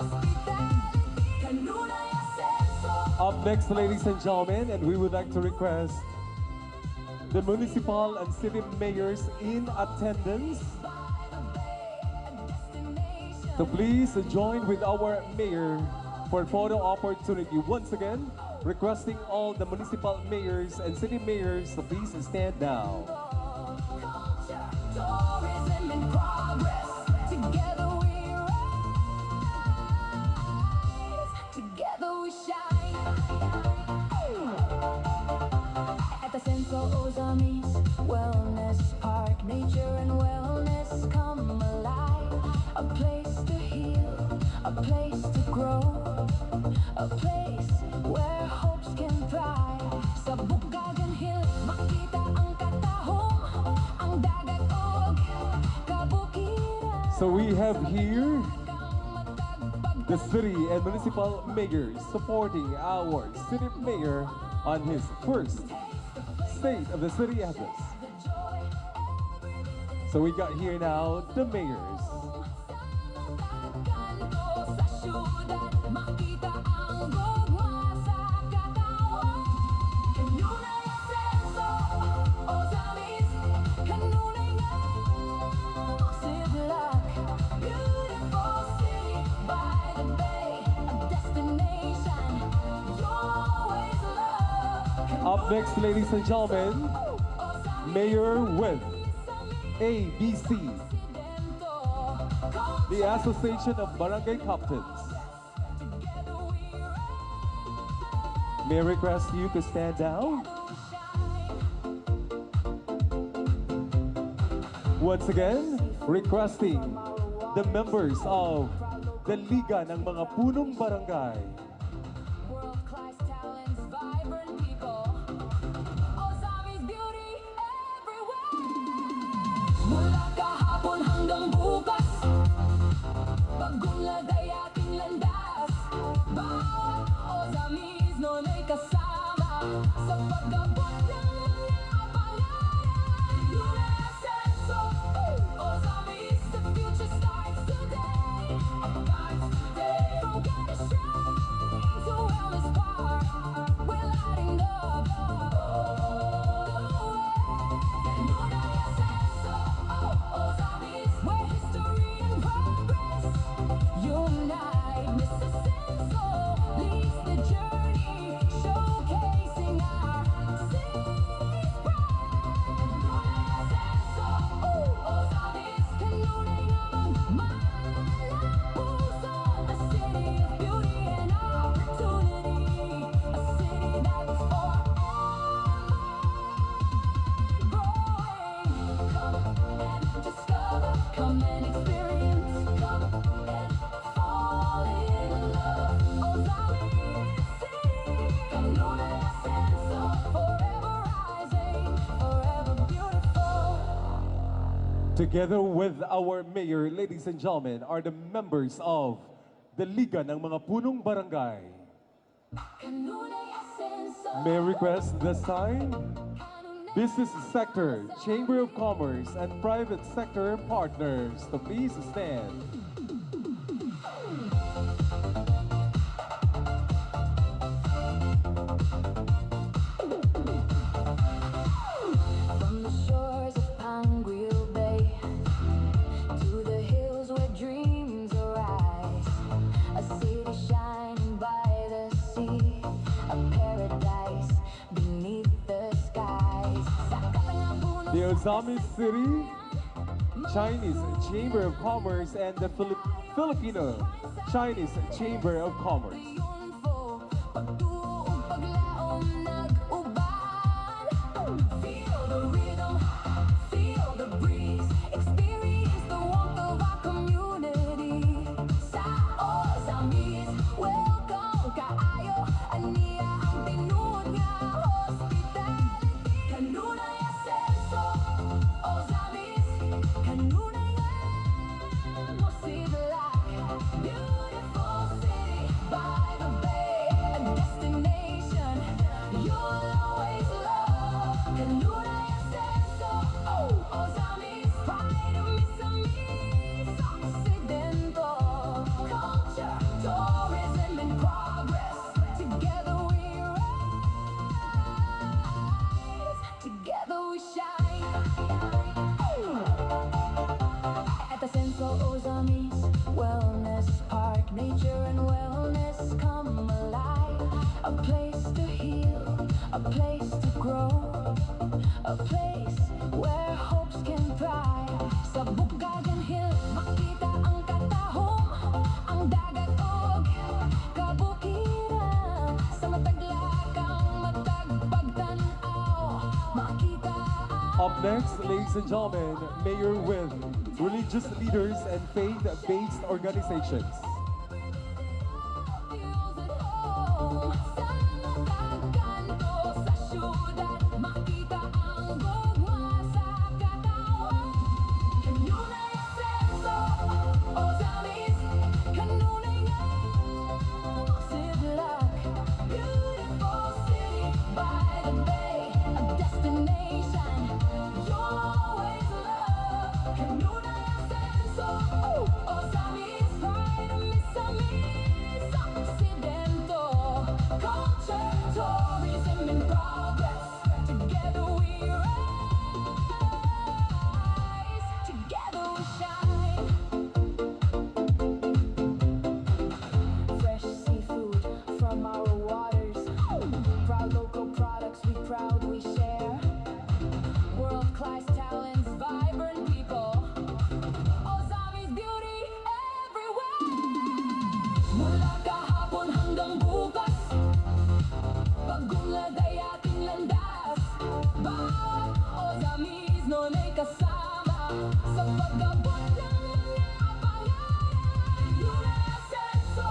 hospitality. Kanunay asenso. Up next, ladies and gentlemen, and we would like to request the municipal and city mayors in attendance to please join with our mayor for photo opportunity. Once again, requesting all the municipal mayors and city mayors to please stand now. Culture, tourism in progress. Together we rise. Together we shine. At the Central Ozamis Wellness Park, nature and wellness come alive. A place to heal, a place to grow, a place where hopes can thrive. Sa Bukagan Hill, makita ang katahom, ang dagat og kabukiran. So we have here the city and municipal mayors supporting our city mayor on his first State of the City address. So we got here now the mayors. Up next, ladies and gentlemen, Mayor with ABC, the Association of Barangay Captains. May I request you to stand down? Once again, requesting the members of the Liga ng mga Punong Barangay. World-class talents, vibrant people. Ozamis beauty everywhere. Mula kahapon hanggang bukas, bagong lagay ating landas. Bawat Ozamis non'y kasama sa pag-abot ng mga pangarap. Lunay Ascenso, Ozamis, the future starts today. Starts today. From Goddess Shrine to Wellness Park, we're lighting up the way. Lunay Ascenso, Ozamis, where history and progress unite. Mr. Ascenso leads the journey, showcasing our city's pride. Lunay Ascenso, Ozamis, kanunay namang malapuso. A city of beauty and opportunity, a city that's forever growing. Come and discover, come and experience, come and fall in love. Ozamis City, Lunay Ascenso, forever rising, forever beautiful. Together with our mayor, ladies and gentlemen, are the members of the Liga ng mga Punong Barangay. Lunay Ascenso, May I request the sign? Business sector, Chamber of Commerce, and private sector partners to please stand. from the shores of Panguil Bay to the hills where dreams arise, a city shining by the sea, a paradise beneath the skies. Sa katangapunan The Ozamis City Chinese Chamber of Commerce and the Filipino Chinese Chamber of Commerce. triunfo, pagtuo ug paglaom nag-uban. Feel the rhythm, feel the breeze, experience the warmth of our community. Sa Ozamis, welcome kaayo, aniya ang tinuod nga hospitality. Kanunay Ascenso, Ozamis, kanunay nga mo sidlak. Beautiful city by a place where hopes can thrive. Sa Bukagan Hill, makita ang katahom, ang dagat og kabukiran. Sa mataglakang matagpagtanaw, makita Up next, ladies and gentlemen, Mayor with religious leaders and faith-based organizations.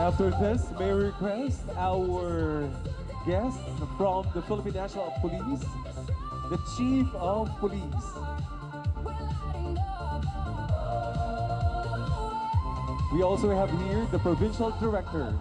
After this, may I request our guest from the Philippine National Police, the Chief of Police. We also have here the Provincial Director.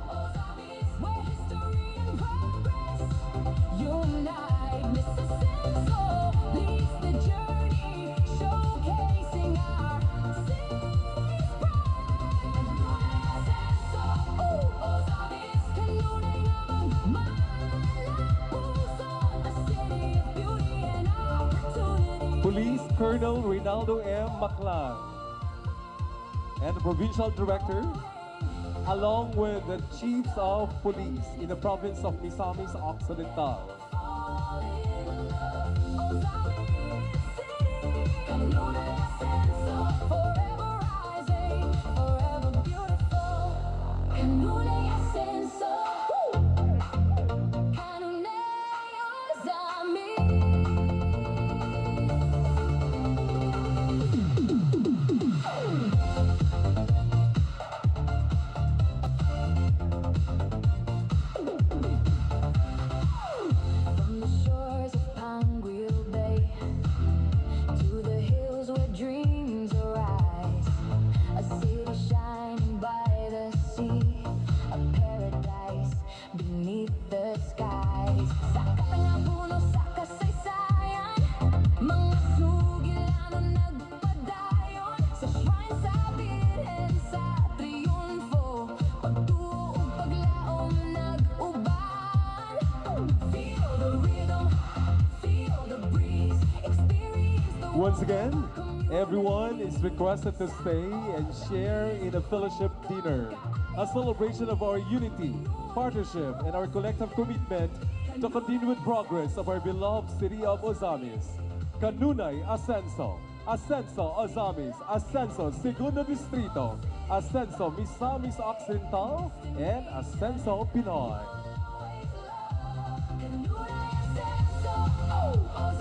Police Colonel Reynaldo M. Maclan and the Provincial Director, along with the Chiefs of Police in the province of Misamis Occidental. Once again, everyone is requested to stay and share in a fellowship dinner, a celebration of our unity, partnership, and our collective commitment to continue with progress of our beloved city of Ozamis. Kanunay Ascenso, Ascenso Ozamis, Ascenso Segundo Distrito, Ascenso Misamis Occidental, and Ascenso Pinoy. Oh,